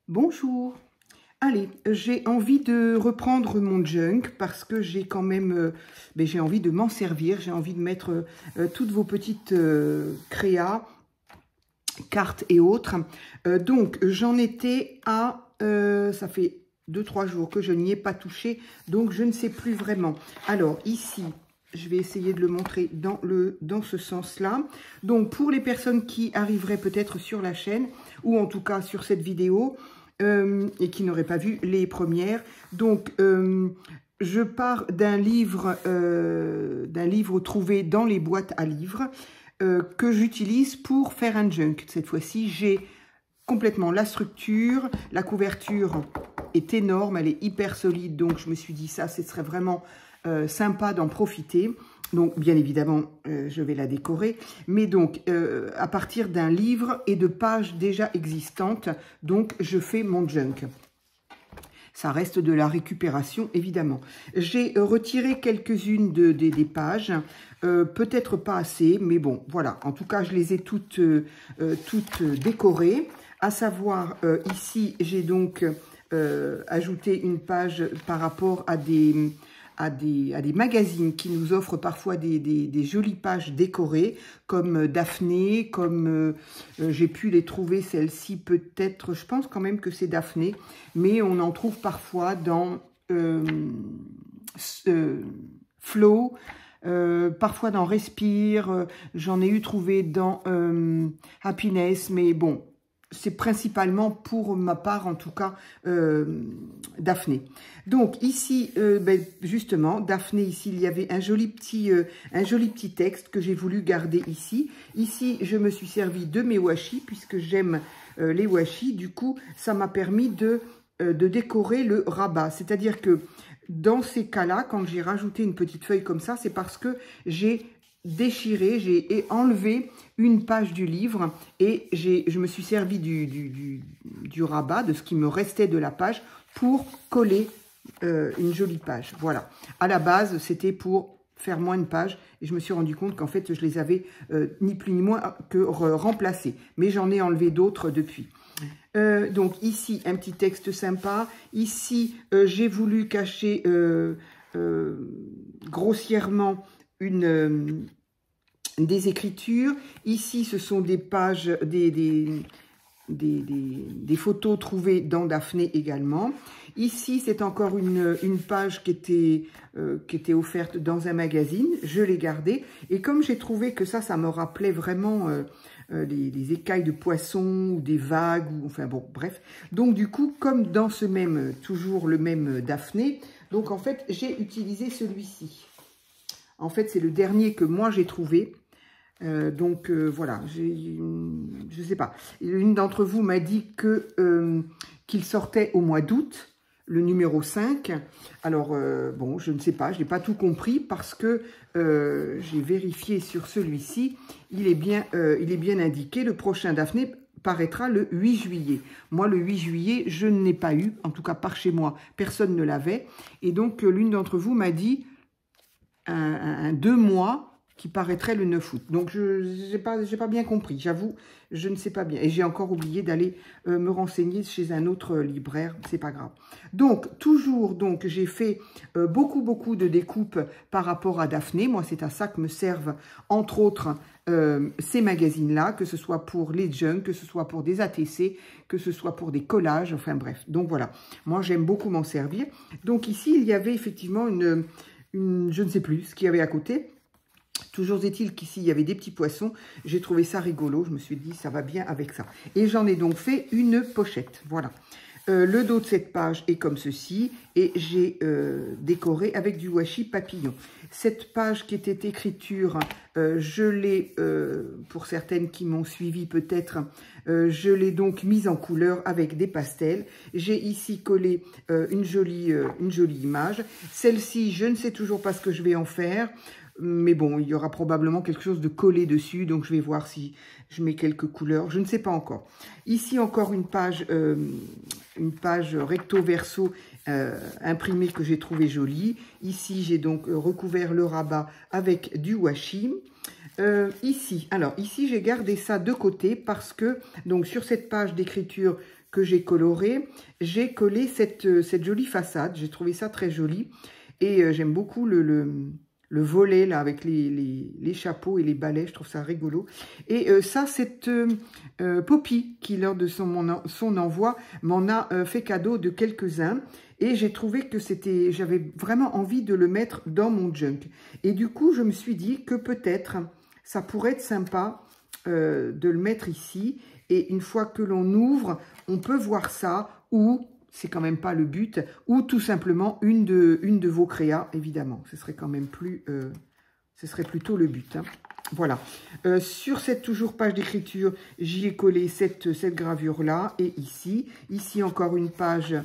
Bonjour. Allez, j'ai envie de reprendre mon junk parce que j'ai quand même, j'ai envie de m'en servir. J'ai envie de mettre toutes vos petites créas, cartes et autres. Donc, j'en étais à, ça fait 2-3 jours que je n'y ai pas touché, donc je ne sais plus vraiment. Alors, ici, je vais essayer de le montrer dans ce sens-là. Donc, pour les personnes qui arriveraient peut-être sur la chaîne, ou en tout cas sur cette vidéo, et qui n'auraient pas vu les premières. Donc, je pars d'un livre trouvé dans les boîtes à livres que j'utilise pour faire un junk. Cette fois-ci, j'ai complètement la structure, la couverture est énorme, elle est hyper solide, donc je me suis dit ça, ce serait vraiment sympa d'en profiter. Donc, bien évidemment, je vais la décorer. Mais donc, à partir d'un livre et de pages déjà existantes, donc, je fais mon junk. Ça reste de la récupération, évidemment. J'ai retiré quelques-unes des pages. Peut-être pas assez, mais bon, voilà. En tout cas, je les ai toutes décorées. À savoir, ici, j'ai donc ajouté une page par rapport à des magazines qui nous offrent parfois des jolies pages décorées, comme Daphné, comme j'ai pu les trouver, celle-ci peut-être, je pense quand même que c'est Daphné, mais on en trouve parfois dans Flow, parfois dans Respire, j'en ai eu trouvé dans Happiness, mais bon, c'est principalement pour ma part, en tout cas, Daphné. Donc ici, justement, Daphné, ici, il y avait un joli petit texte que j'ai voulu garder ici. Ici, je me suis servi de mes washi, puisque j'aime les washi. Du coup, ça m'a permis de décorer le rabat. C'est-à-dire que dans ces cas-là, quand j'ai rajouté une petite feuille comme ça, c'est parce que j'ai déchiré, j'ai enlevé une page du livre et je me suis servi du rabat, de ce qui me restait de la page, pour coller une jolie page. Voilà. À la base, c'était pour faire moins de pages et je me suis rendu compte qu'en fait, je les avais ni plus ni moins que remplacées. Mais j'en ai enlevé d'autres depuis. Donc ici, un petit texte sympa. Ici, j'ai voulu cacher grossièrement des écritures. Ici, ce sont des pages, des photos trouvées dans Daphné également. Ici, c'est encore une page qui était offerte dans un magazine. Je l'ai gardée. Et comme j'ai trouvé que ça me rappelait vraiment les écailles de poisson ou des vagues, ou enfin bon, bref. Donc du coup, comme dans toujours le même Daphné, donc en fait, j'ai utilisé celui-ci. En fait, c'est le dernier que moi j'ai trouvé. Voilà, je ne sais pas. Une d'entre vous m'a dit qu'il sortait au mois d'août, le numéro 5. Alors, bon, je ne sais pas, je n'ai pas tout compris parce que j'ai vérifié sur celui-ci. Il est bien indiqué. Le prochain Daphné paraîtra le 8 juillet. Moi, le 8 juillet, je ne l'ai pas eu. En tout cas, par chez moi, personne ne l'avait. Et donc, l'une d'entre vous m'a dit un 2 mois qui paraîtrait le 9 août. Donc, je n'ai pas bien compris. J'avoue, je ne sais pas bien. Et j'ai encore oublié d'aller me renseigner chez un autre libraire. C'est pas grave. Donc, toujours, j'ai fait beaucoup de découpes par rapport à Daphné. Moi, c'est à ça que me servent, entre autres, ces magazines-là, que ce soit pour les junk, que ce soit pour des ATC, que ce soit pour des collages, enfin bref. Donc, voilà. Moi, j'aime beaucoup m'en servir. Donc, ici, il y avait effectivement je ne sais plus ce qu'il y avait à côté. Toujours est-il qu'ici, il y avait des petits poissons. J'ai trouvé ça rigolo. Je me suis dit, ça va bien avec ça. Et j'en ai donc fait une pochette. Voilà. Le dos de cette page est comme ceci. Et j'ai décoré avec du washi papillon. Cette page qui était écriture, je l'ai, pour certaines qui m'ont suivi peut-être, je l'ai donc mise en couleur avec des pastels. J'ai ici collé une jolie image. Celle-ci, je ne sais toujours pas ce que je vais en faire. Mais bon, il y aura probablement quelque chose de collé dessus. Donc, je vais voir si je mets quelques couleurs. Je ne sais pas encore. Ici, encore une page recto verso imprimée que j'ai trouvée jolie. Ici, j'ai donc recouvert le rabat avec du washi. Ici, j'ai gardé ça de côté parce que, donc, sur cette page d'écriture que j'ai coloré, j'ai collé cette jolie façade. J'ai trouvé ça très joli. Et j'aime beaucoup le volet là avec les chapeaux et les balais. Je trouve ça rigolo. Et ça, cette Poppy qui, lors de son envoi, m'en a fait cadeau de quelques-uns. Et j'ai trouvé que j'avais vraiment envie de le mettre dans mon junk. Et du coup, je me suis dit que peut-être ça pourrait être sympa de le mettre ici. Et une fois que l'on ouvre, on peut voir ça, ou, c'est quand même pas le but, ou tout simplement une de vos créas, évidemment. Ce serait quand même plus, ce serait plutôt le but. Hein. Voilà. Sur cette toujours page d'écriture, j'y ai collé cette gravure-là, et ici. Ici, encore une page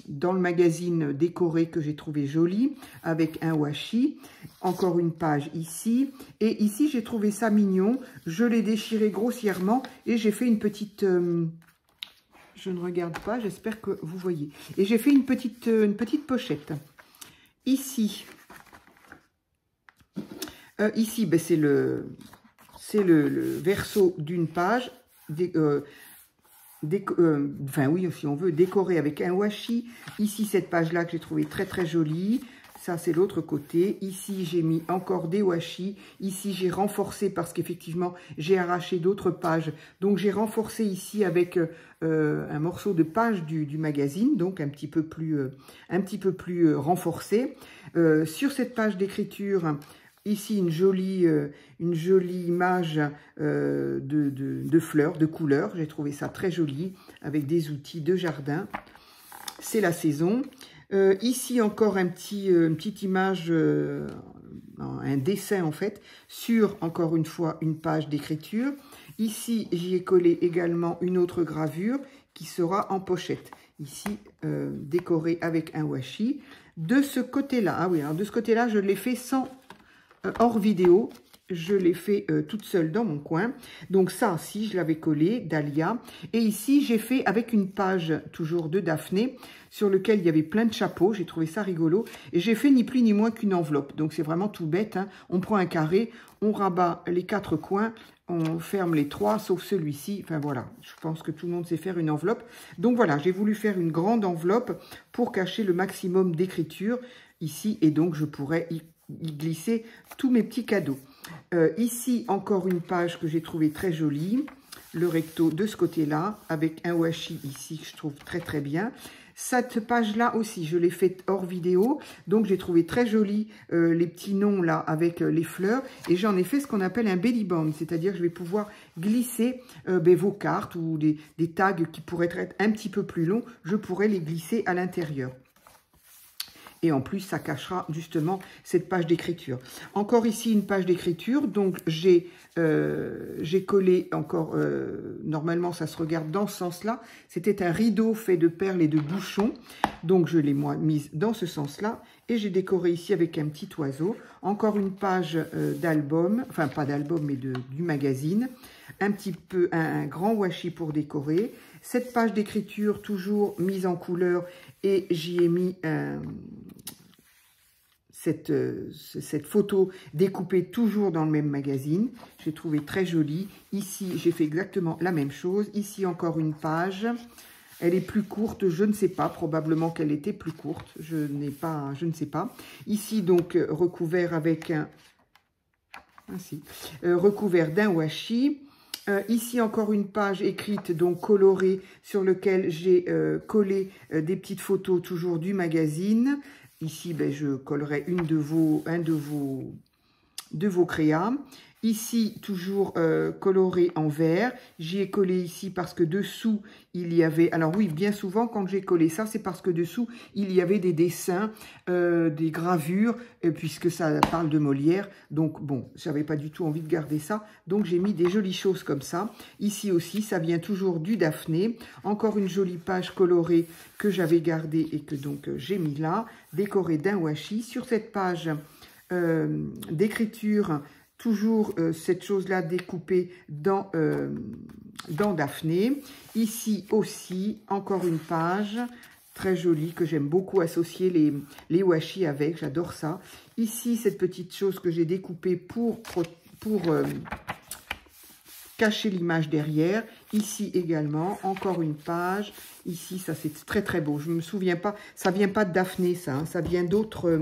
dans le magazine décoré que j'ai trouvé jolie, avec un washi. Encore une page ici. Et ici, j'ai trouvé ça mignon. Je l'ai déchiré grossièrement et j'ai fait une petite... je ne regarde pas, j'espère que vous voyez. Et j'ai fait une petite pochette. Ici... ici, ben, c'est le verso d'une page, enfin oui, si on veut, décoré avec un washi. Ici, cette page-là que j'ai trouvée très très jolie. Ça, c'est l'autre côté. Ici, j'ai mis encore des washi. Ici, j'ai renforcé parce qu'effectivement, j'ai arraché d'autres pages. Donc, j'ai renforcé ici avec un morceau de page du magazine, donc un petit peu plus renforcé. Sur cette page d'écriture... Ici, une jolie image de fleurs, de couleurs. J'ai trouvé ça très joli, avec des outils de jardin. C'est la saison. Ici, encore une petite image, un dessin en fait, sur, encore une fois, une page d'écriture. Ici, j'y ai collé également une autre gravure qui sera en pochette. Ici, décorée avec un washi. De ce côté-là, ah oui, alors de ce côté-là, je l'ai fait sans... hors vidéo, je l'ai fait toute seule dans mon coin. Donc ça, si je l'avais collé, Dahlia. Et ici, j'ai fait avec une page toujours de Daphné, sur lequel il y avait plein de chapeaux. J'ai trouvé ça rigolo. Et j'ai fait ni plus ni moins qu'une enveloppe. Donc c'est vraiment tout bête. Hein. On prend un carré, on rabat les 4 coins, on ferme les 3, sauf celui-ci. Enfin voilà, je pense que tout le monde sait faire une enveloppe. Donc voilà, j'ai voulu faire une grande enveloppe pour cacher le maximum d'écriture ici. Et donc je pourrais y glisser tous mes petits cadeaux. Ici, encore une page que j'ai trouvée très jolie. Le recto de ce côté-là, avec un washi ici, que je trouve très très bien. Cette page-là aussi, je l'ai faite hors vidéo. Donc, j'ai trouvé très joli les petits noms là, avec les fleurs. Et j'en ai fait ce qu'on appelle un belly band. C'est-à-dire que je vais pouvoir glisser vos cartes ou des tags qui pourraient être un petit peu plus longs. Je pourrais les glisser à l'intérieur. Et en plus, ça cachera justement cette page d'écriture. Encore ici, une page d'écriture. Donc, j'ai collé encore... normalement, ça se regarde dans ce sens-là. C'était un rideau fait de perles et de bouchons. Donc, je l'ai mise dans ce sens-là. Et j'ai décoré ici avec un petit oiseau. Encore une page d'album. Enfin, pas d'album, mais du magazine. Un grand washi pour décorer. Cette page d'écriture, toujours mise en couleur. Et j'y ai mis cette photo découpée toujours dans le même magazine. J'ai trouvé très jolie. Ici, j'ai fait exactement la même chose. Ici, encore une page. Elle est plus courte, je ne sais pas. Probablement qu'elle était plus courte. Je ne sais pas. Ici, donc, recouvert avec un... recouvert d'un washi. Ici, encore une page écrite, donc colorée, sur lequel j'ai collé des petites photos toujours du magazine. Ici, ben, je collerai un de vos créas. Ici, toujours coloré en vert. J'y ai collé ici parce que dessous, il y avait... Alors oui, bien souvent, quand j'ai collé ça, c'est parce que dessous, il y avait des dessins, des gravures, puisque ça parle de Molière. Donc, bon, j'avais pas du tout envie de garder ça. Donc, j'ai mis des jolies choses comme ça. Ici aussi, ça vient toujours du Daphné. Encore une jolie page colorée que j'avais gardée et que donc j'ai mis là, décorée d'un washi. Sur cette page d'écriture... Toujours cette chose-là découpée dans Daphné. Ici aussi, encore une page très jolie que j'aime beaucoup associer les washi avec. J'adore ça. Ici, cette petite chose que j'ai découpée pour cacher l'image derrière. Ici également, encore une page. Ici, ça c'est très très beau. Je ne me souviens pas, ça vient pas de Daphné, ça. Hein, ça vient d'autres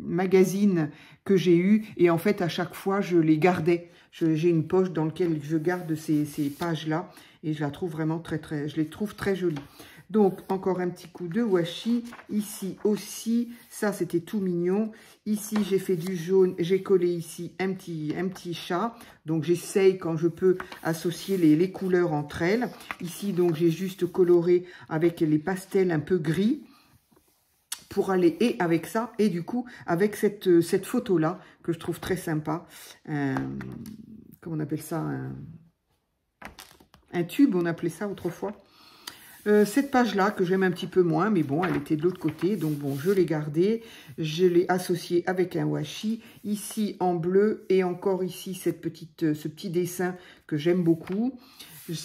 magazines que j'ai eu. Et en fait, à chaque fois, je les gardais. J'ai une poche dans laquelle je garde ces pages-là. Et je la trouve vraiment je les trouve très jolies. Donc, encore un petit coup de washi. Ici aussi, ça, c'était tout mignon. Ici, j'ai fait du jaune. J'ai collé ici un petit chat. Donc, j'essaye, quand je peux, associer les couleurs entre elles. Ici, donc, j'ai juste coloré avec les pastels un peu gris pour aller et avec ça, et du coup, avec cette photo-là, que je trouve très sympa. Comment on appelle ça? Un tube, on appelait ça autrefois. Cette page-là, que j'aime un petit peu moins, mais bon, elle était de l'autre côté, donc bon, je l'ai gardée. Je l'ai associée avec un washi, ici en bleu, et encore ici, ce petit dessin que j'aime beaucoup.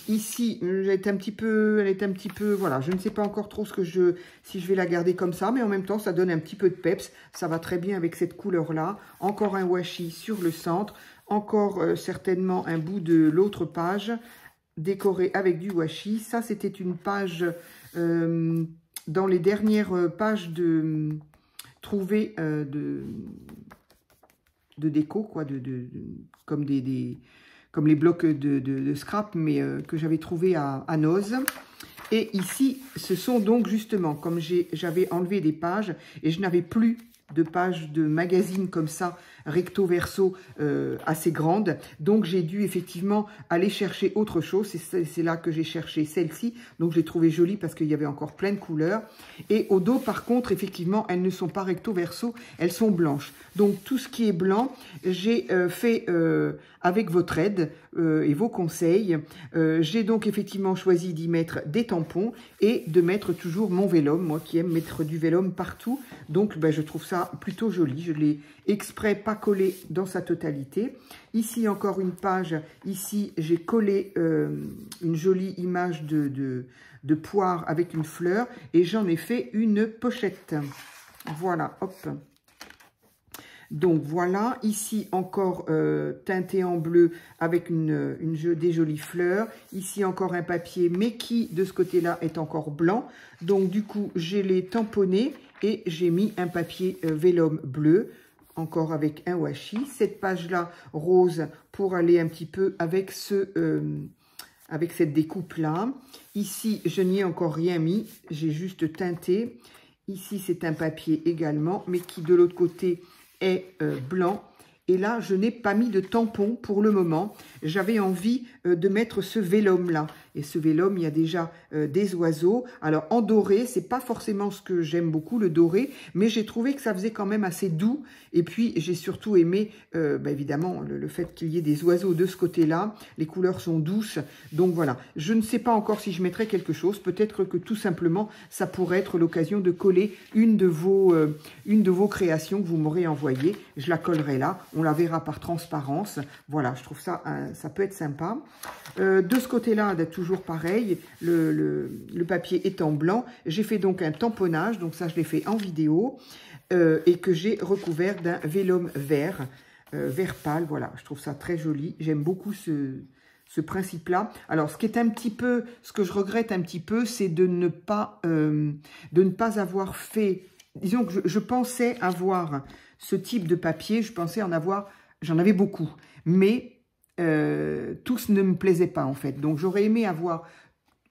Ici, elle est un petit peu, voilà, je ne sais pas encore trop si je vais la garder comme ça, mais en même temps, ça donne un petit peu de peps. Ça va très bien avec cette couleur-là. Encore un washi sur le centre, encore certainement un bout de l'autre page, décoré avec du washi. Ça, c'était une page dans les dernières pages trouvées de déco, quoi, comme comme les blocs de scrap, mais que j'avais trouvé à Noz. Et ici, ce sont donc justement, comme j'avais enlevé des pages et je n'avais plus de pages de magazine comme ça, recto verso, assez grandes. Donc j'ai dû effectivement aller chercher autre chose. C'est là que j'ai cherché celle-ci. Donc je l'ai trouvée jolie parce qu'il y avait encore plein de couleurs. Et au dos, par contre, effectivement, elles ne sont pas recto verso, elles sont blanches. Donc tout ce qui est blanc, j'ai fait avec votre aide et vos conseils. J'ai donc effectivement choisi d'y mettre des tampons et de mettre toujours mon vélum, moi qui aime mettre du vélum partout. Donc ben, je trouve ça plutôt joli. Je l'ai exprès pas collé dans sa totalité. Ici encore une page. Ici j'ai collé une jolie image de poire avec une fleur et j'en ai fait une pochette. Voilà, hop. Donc voilà, ici encore teinté en bleu avec des jolies fleurs. Ici encore un papier, mais qui de ce côté-là est encore blanc. Donc du coup, je l'ai tamponné et j'ai mis un papier vélum bleu, encore avec un washi. Cette page-là rose pour aller un petit peu avec avec cette découpe-là. Ici, je n'y ai encore rien mis, j'ai juste teinté. Ici, c'est un papier également, mais qui de l'autre côté est blanc. Et là, je n'ai pas mis de tampon pour le moment. J'avais envie de mettre ce vélum-là. Et ce vélum, il y a déjà des oiseaux. Alors, en doré, c'est pas forcément ce que j'aime beaucoup, le doré. Mais j'ai trouvé que ça faisait quand même assez doux. Et puis, j'ai surtout aimé, évidemment, le fait qu'il y ait des oiseaux de ce côté-là. Les couleurs sont douces. Donc, voilà. Je ne sais pas encore si je mettrai quelque chose. Peut-être que tout simplement, ça pourrait être l'occasion de coller une de vos créations que vous m'aurez envoyées. Je la collerai là. On la verra par transparence. Voilà, je trouve ça, ça peut être sympa. De ce côté-là, toujours pareil, le papier étant blanc. J'ai fait donc un tamponnage, donc ça je l'ai fait en vidéo, et que j'ai recouvert d'un vélum vert, vert pâle. Voilà, je trouve ça très joli. J'aime beaucoup ce principe-là. Alors, ce que je regrette un petit peu, c'est de ne pas avoir fait... Disons que je pensais avoir ce type de papier, j'en avais beaucoup, mais tous ne me plaisaient pas en fait. Donc j'aurais aimé avoir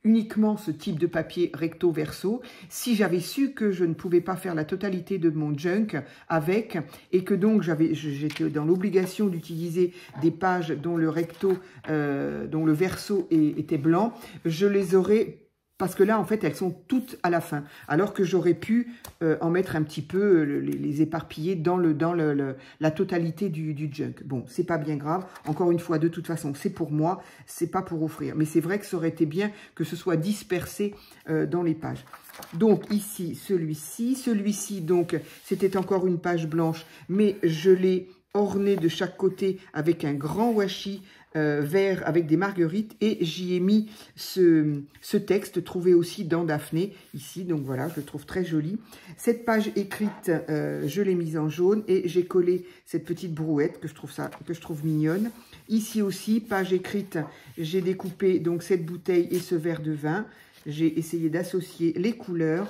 uniquement ce type de papier recto verso si j'avais su que je ne pouvais pas faire la totalité de mon junk avec, et que donc j'étais dans l'obligation d'utiliser des pages dont le verso était blanc. Je les aurais... Parce que là, en fait, elles sont toutes à la fin. Alors que j'aurais pu en mettre un petit peu, les éparpiller dans la totalité du junk. Bon, c'est pas bien grave. Encore une fois, de toute façon, c'est pour moi, c'est pas pour offrir. Mais c'est vrai que ça aurait été bien que ce soit dispersé dans les pages. Donc ici, celui-ci, donc, c'était encore une page blanche, mais je l'ai orné de chaque côté avec un grand washi vert avec des marguerites, et j'y ai mis ce texte trouvé aussi dans Daphné ici. Donc voilà, je le trouve très joli. Cette page écrite, je l'ai mise en jaune et j'ai collé cette petite brouette que je trouve mignonne. Ici aussi, page écrite, j'ai découpé donc cette bouteille et ce verre de vin. J'ai essayé d'associer les couleurs.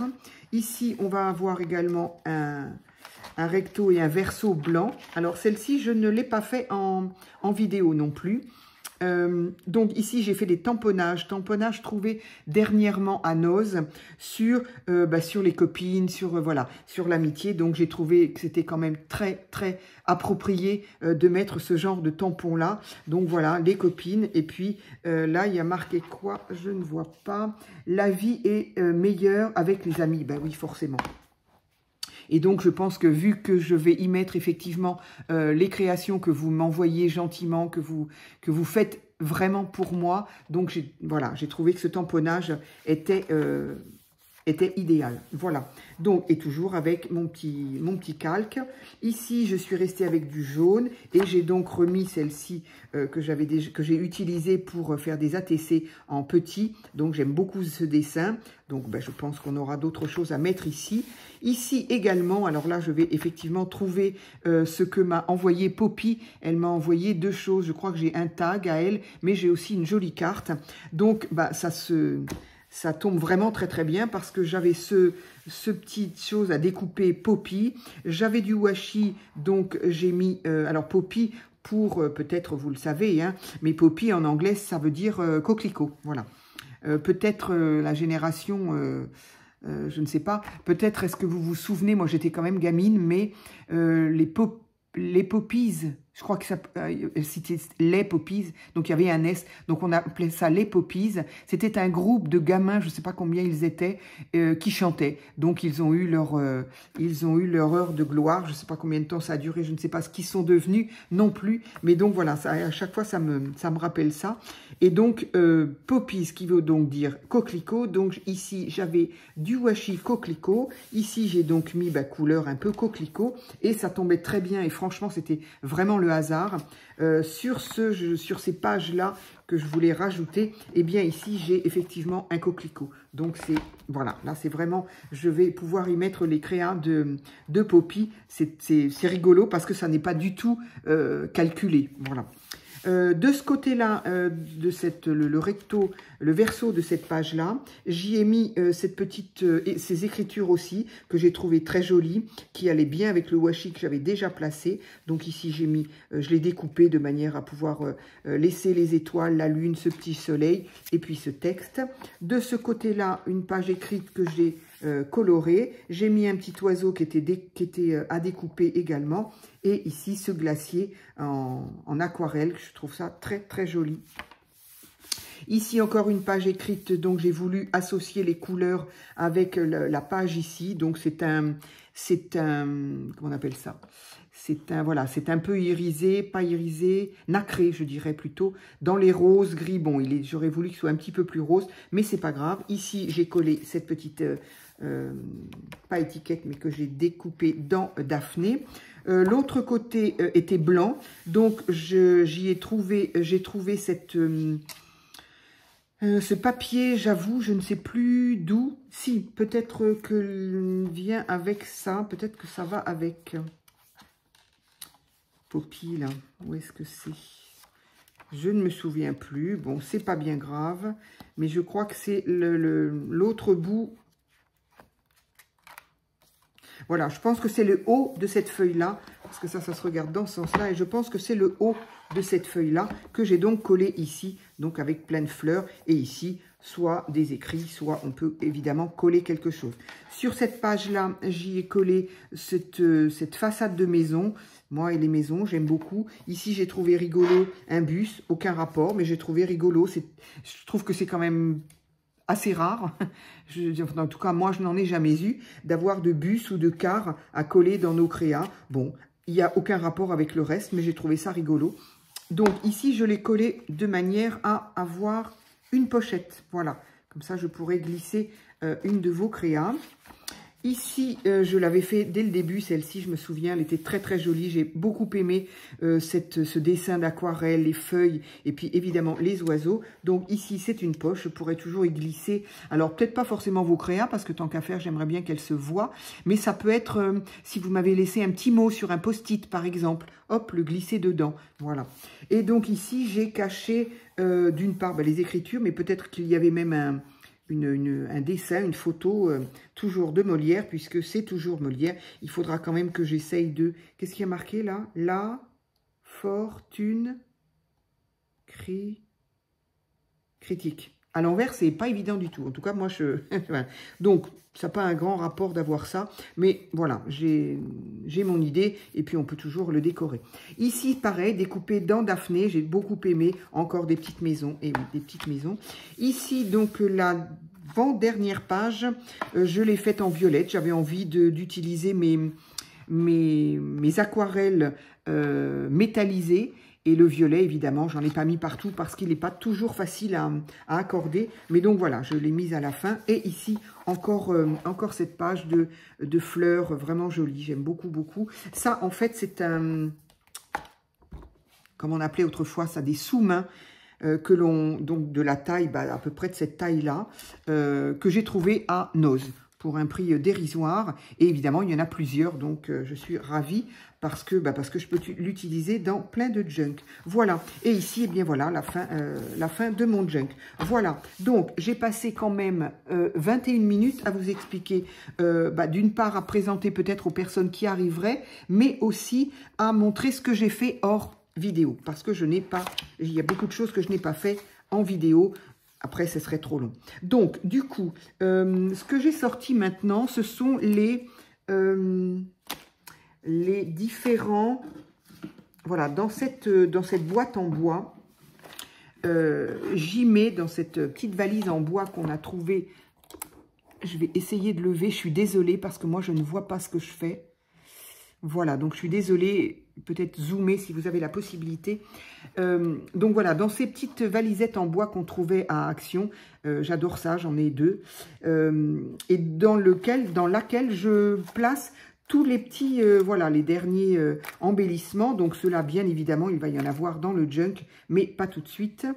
Ici, on va avoir également un recto et un verso blanc. Alors, celle-ci, je ne l'ai pas fait en vidéo non plus. Donc ici j'ai fait des tamponnages trouvés dernièrement à Noz sur les copines, voilà, sur l'amitié. Donc j'ai trouvé que c'était quand même très approprié de mettre ce genre de tampon là. Donc voilà, les copines. Et puis là il y a marqué quoi? Je ne vois pas. La vie est meilleure avec les amis. Ben oui, forcément. Et donc, je pense que vu que je vais y mettre effectivement les créations que vous m'envoyez gentiment, que vous faites vraiment pour moi, donc j'ai trouvé que ce tamponnage était idéal. Voilà. Donc, et toujours avec mon petit calque. Ici, je suis restée avec du jaune et j'ai donc remis celle-ci que j'ai utilisée pour faire des ATC en petit. Donc, j'aime beaucoup ce dessin. Donc, je pense qu'on aura d'autres choses à mettre ici. Ici également, alors là, je vais effectivement trouver ce que m'a envoyé Poppy. Elle m'a envoyé deux choses. Je crois que j'ai un tag à elle, mais j'ai aussi une jolie carte. Donc, ça tombe vraiment très bien parce que j'avais ce petite chose à découper Poppy. J'avais du washi, donc j'ai mis... alors Poppy, pour peut-être vous le savez, hein, mais Poppy en anglais, ça veut dire coquelicot. Voilà. Peut-être la génération... je ne sais pas, peut-être est-ce que vous vous souvenez, moi j'étais quand même gamine, mais les Poppies, je crois que c'était les Poppies, donc il y avait un S, donc on appelait ça les Poppies. C'était un groupe de gamins, je ne sais pas combien ils étaient, qui chantaient. Donc ils ont eu leur heure de gloire, je ne sais pas combien de temps ça a duré, je ne sais pas ce qu'ils sont devenus non plus, mais donc voilà, à chaque fois ça me rappelle ça. Et donc Poppies, qui veut donc dire coquelicot, donc ici j'avais du washi coquelicot, ici j'ai donc mis couleur un peu coquelicot, et ça tombait très bien, et franchement c'était vraiment le hasard. Sur ces pages-là que je voulais rajouter, eh bien ici j'ai effectivement un coquelicot. Donc voilà, là c'est vraiment, je vais pouvoir y mettre les créas de Poppy. C'est rigolo parce que ça n'est pas du tout calculé. Voilà. De ce côté-là, le verso de cette page-là, j'y ai mis ces écritures aussi, que j'ai trouvé très jolies, qui allaient bien avec le washi que j'avais déjà placé. Donc ici, je l'ai découpé de manière à pouvoir laisser les étoiles, la lune, ce petit soleil, et puis ce texte. De ce côté-là, une page écrite que j'ai colorée. J'ai mis un petit oiseau qui était à découper également. Et ici, ce glacier en aquarelle, je trouve ça très joli. Ici, encore une page écrite, donc j'ai voulu associer les couleurs avec la page ici. Donc c'est un, comment on appelle ça? Voilà, c'est un peu irisé, pas irisé, nacré, je dirais plutôt, dans les roses gris. Bon, j'aurais voulu qu'il soit un petit peu plus rose, mais c'est pas grave. Ici, j'ai collé cette petite, pas étiquette, mais que j'ai découpée dans Daphné. L'autre côté était blanc, donc j'ai trouvé ce papier, j'avoue, je ne sais plus d'où. Si, peut-être que vient avec ça, peut-être que ça va avec Poppy, là. Où est-ce que c'est? Je ne me souviens plus. Bon, c'est pas bien grave, mais je crois que c'est l'autre bout. Voilà, je pense que c'est le haut de cette feuille-là, parce que ça se regarde dans ce sens-là, et je pense que c'est le haut de cette feuille-là que j'ai donc collé ici, donc avec plein de fleurs, et ici, soit des écrits, soit on peut évidemment coller quelque chose. Sur cette page-là, j'y ai collé cette façade de maison. Moi et les maisons, j'aime beaucoup. Ici, j'ai trouvé rigolo un bus, aucun rapport, mais j'ai trouvé rigolo. Je trouve que c'est quand même assez rare. En tout cas, moi, je n'en ai jamais eu, d'avoir de bus ou de cars à coller dans nos créas. Bon, il n'y a aucun rapport avec le reste, mais j'ai trouvé ça rigolo. Donc, ici, je l'ai collé de manière à avoir une pochette. Voilà, comme ça, je pourrais glisser une de vos créas. Ici, je l'avais fait dès le début, celle-ci, je me souviens, elle était très très jolie. J'ai beaucoup aimé ce dessin d'aquarelle, les feuilles et puis évidemment les oiseaux. Donc ici, c'est une poche, je pourrais toujours y glisser. Alors peut-être pas forcément vos créas, parce que tant qu'à faire, j'aimerais bien qu'elle se voie. Mais ça peut être, si vous m'avez laissé un petit mot sur un post-it par exemple, hop, le glisser dedans. Voilà. Et donc ici, j'ai caché d'une part les écritures, mais peut-être qu'il y avait même un dessin, une photo, toujours de Molière, puisque c'est toujours Molière. Il faudra quand même que j'essaye de... Qu'est-ce qu'il y a marqué là? La fortune critique. À l'envers, c'est pas évident du tout. En tout cas, moi, donc, ça n'a pas un grand rapport d'avoir ça. Mais voilà, j'ai mon idée. Et puis, on peut toujours le décorer. Ici, pareil, découpé dans Daphné. J'ai beaucoup aimé. Encore des petites maisons. Et oui, des petites maisons. Ici, donc, la avant-dernière page, je l'ai faite en violette. J'avais envie d'utiliser mes aquarelles métallisées. Et le violet, évidemment, j'en ai pas mis partout parce qu'il n'est pas toujours facile à accorder. Mais donc voilà, je l'ai mise à la fin. Et ici, encore cette page de fleurs vraiment jolie. J'aime beaucoup, beaucoup. Ça, en fait, c'est un... Comme on appelait autrefois ça, des sous-mains. Que l'on... Donc de la taille, à peu près de cette taille-là, que j'ai trouvé à Noz. Pour un prix dérisoire. Et évidemment, il y en a plusieurs. Donc, je suis ravie parce que je peux l'utiliser dans plein de junk. Voilà. Et ici, eh bien voilà, la fin de mon junk. Voilà. Donc, j'ai passé quand même 21 minutes à vous expliquer, d'une part, à présenter peut-être aux personnes qui arriveraient, mais aussi à montrer ce que j'ai fait hors vidéo. Parce que il y a beaucoup de choses que je n'ai pas fait en vidéo. Après, ce serait trop long. Donc, du coup, ce que j'ai sorti maintenant, ce sont les différents... Voilà, dans cette boîte en bois, j'y mets dans cette petite valise en bois qu'on a trouvée. Je vais essayer de lever. Je suis désolée parce que moi, je ne vois pas ce que je fais. Voilà, donc je suis désolée, peut-être zoomer si vous avez la possibilité. Donc voilà, dans ces petites valisettes en bois qu'on trouvait à Action, j'adore ça, j'en ai deux, et dans laquelle je place tous les petits, voilà, les derniers embellissements. Donc ceux-là, bien évidemment, il va y en avoir dans le junk, mais pas tout de suite.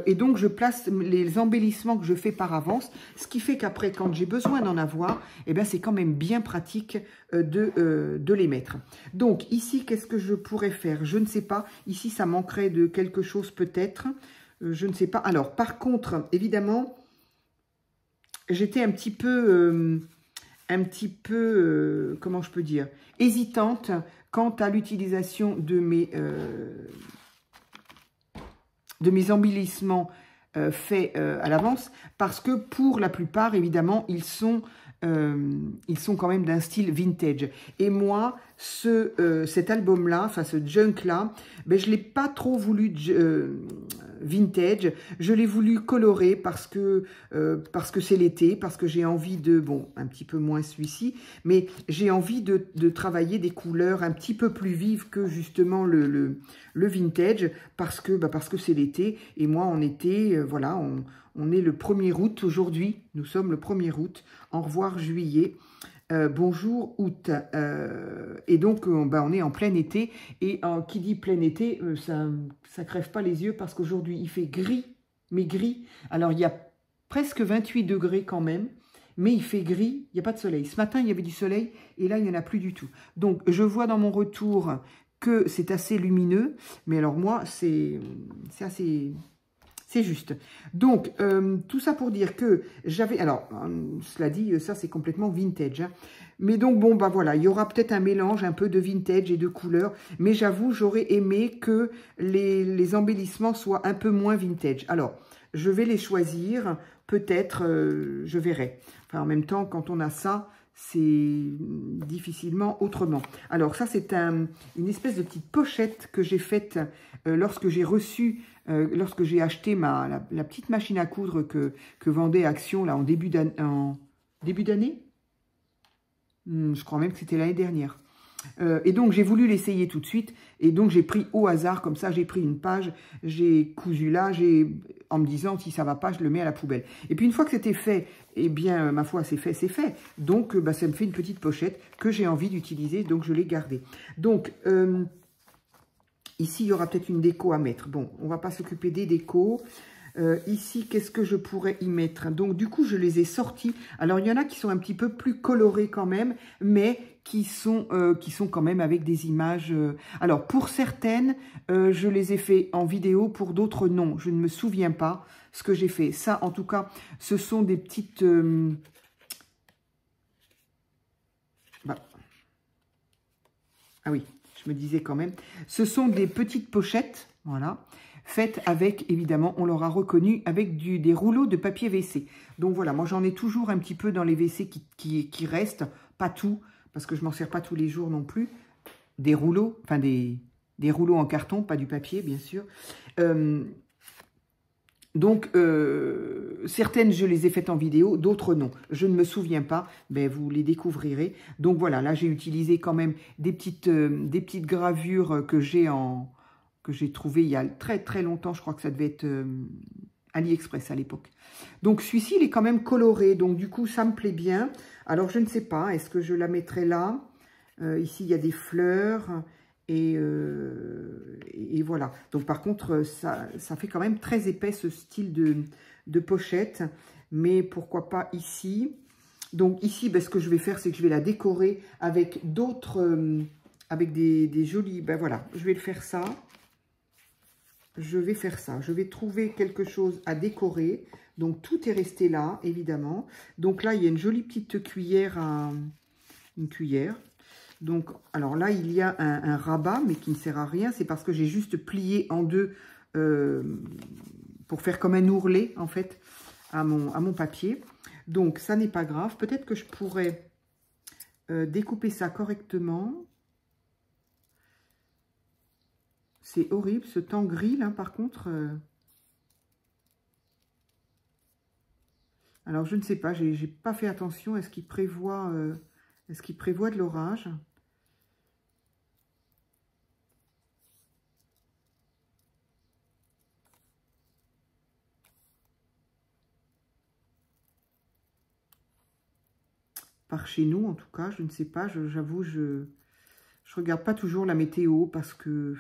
Et donc, je place les embellissements que je fais par avance, ce qui fait qu'après, quand j'ai besoin d'en avoir, eh bien, c'est quand même bien pratique de les mettre. Donc, ici, qu'est-ce que je pourrais faire? Je ne sais pas. Ici, ça manquerait de quelque chose peut-être. Je ne sais pas. Alors, par contre, évidemment, j'étais un petit peu, comment je peux dire, hésitante quant à l'utilisation de mes embellissements faits à l'avance, parce que pour la plupart, évidemment, ils sont quand même d'un style vintage. Et moi, cet album-là, enfin ce junk-là, je ne l'ai pas trop voulu vintage. Je l'ai voulu colorer parce que c'est l'été, parce que j'ai envie de, bon, un petit peu moins celui-ci, mais j'ai envie de travailler des couleurs un petit peu plus vives que justement le vintage, parce que c'est l'été. Et moi, en été, voilà, on est le 1er août aujourd'hui. Nous sommes le 1er août. Au revoir juillet. Bonjour août. Et donc, on est en plein été. Et qui dit plein été, ça crève pas les yeux parce qu'aujourd'hui, il fait gris, mais gris. Alors, il y a presque 28 degrés quand même. Mais il fait gris, il n'y a pas de soleil. Ce matin, il y avait du soleil et là, il n'y en a plus du tout. Donc, je vois dans mon retour que c'est assez lumineux. Mais alors, moi, c'est assez... C'est juste. Donc, tout ça pour dire que j'avais... Alors, cela dit, ça, c'est complètement vintage. Hein. Mais donc, bon, voilà, il y aura peut-être un mélange un peu de vintage et de couleurs. Mais j'avoue, j'aurais aimé que les embellissements soient un peu moins vintage. Alors, je vais les choisir. Peut-être, je verrai. Enfin, en même temps, quand on a ça, c'est difficilement autrement. Alors, ça, c'est une espèce de petite pochette que j'ai faite lorsque j'ai reçu... lorsque j'ai acheté la petite machine à coudre que vendait Action là, en début d'année, je crois même que c'était l'année dernière. Et donc, j'ai voulu l'essayer tout de suite. Et donc, j'ai pris au hasard, comme ça, j'ai pris une page, j'ai cousu là, en me disant, si ça va pas, je le mets à la poubelle. Et puis, une fois que c'était fait, eh bien, ma foi, c'est fait, c'est fait. Donc, bah, ça me fait une petite pochette que j'ai envie d'utiliser, donc je l'ai gardée. Donc, ici, il y aura peut-être une déco à mettre. Bon, on va pas s'occuper des décos. Ici, qu'est-ce que je pourrais y mettre? Donc, du coup, je les ai sortis. Alors, il y en a qui sont un petit peu plus colorés quand même, mais qui sont quand même avec des images. Alors, pour certaines, je les ai fait en vidéo, pour d'autres, non. Je ne me souviens pas ce que j'ai fait. Ça, en tout cas, ce sont des petites... Ah oui, je me disais quand même. Ce sont des petites pochettes, voilà, faites avec, évidemment, on l'aura reconnu, avec des rouleaux de papier WC. Donc voilà, moi j'en ai toujours un petit peu dans les WC qui restent, pas tout, parce que je m'en sers pas tous les jours non plus. Des rouleaux, enfin des rouleaux en carton, pas du papier, bien sûr. Donc, certaines, je les ai faites en vidéo, d'autres non. Je ne me souviens pas, mais vous les découvrirez. Donc voilà, là, j'ai utilisé quand même des petites gravures que j'ai trouvées il y a très très longtemps. Je crois que ça devait être AliExpress à l'époque. Donc celui-ci, il est quand même coloré, donc du coup, ça me plaît bien. Alors, je ne sais pas, est-ce que je la mettrai là? Ici, il y a des fleurs... Et voilà. Donc, par contre, ça fait quand même très épais, ce style de pochette. Mais pourquoi pas ici? Donc, ici, ben, ce que je vais faire, c'est que je vais la décorer avec d'autres... avec des jolis... Ben voilà, je vais le faire ça. Je vais faire ça. Je vais trouver quelque chose à décorer. Donc, tout est resté là, évidemment. Donc là, il y a une jolie petite cuillère une cuillère. Donc, alors là, il y a un rabat, mais qui ne sert à rien. C'est parce que j'ai juste plié en deux pour faire comme un ourlet, en fait, à mon papier. Donc, ça n'est pas grave. Peut-être que je pourrais découper ça correctement. C'est horrible, ce temps gris, là, par contre. Alors, je ne sais pas, j'ai pas fait attention. Est-ce qu'il prévoit de l'orage ? Par chez nous, en tout cas, je ne sais pas, j'avoue, je regarde pas toujours la météo parce que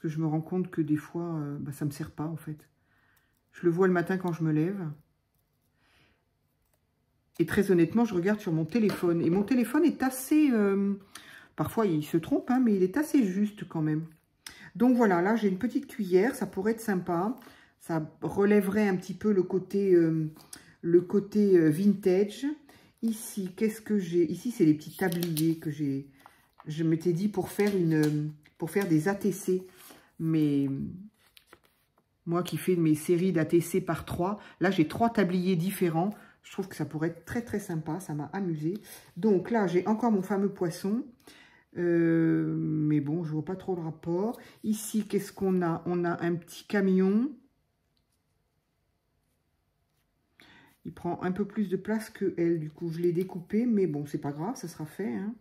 je me rends compte que des fois, bah, ça me sert pas, en fait. Je le vois le matin quand je me lève. Et très honnêtement, je regarde sur mon téléphone. Et mon téléphone est assez... parfois, il se trompe, hein, mais il est assez juste quand même. Donc voilà, là, j'ai une petite cuillère. Ça pourrait être sympa. Ça relèverait un petit peu le côté vintage. Ici, qu'est-ce que j'ai? Ici, c'est les petits tabliers que j'ai. Je m'étais dit pour faire des ATC. Mais moi qui fais mes séries d'ATC par 3, là, j'ai 3 tabliers différents. Je trouve que ça pourrait être très, très sympa. Ça m'a amusé. Donc là, j'ai encore mon fameux poisson. Mais bon, je ne vois pas trop le rapport. Ici, qu'est-ce qu'on a? On a un petit camion. Il prend un peu plus de place que elle. Du coup, je l'ai découpé. Mais bon, c'est pas grave, ça sera fait. Hein.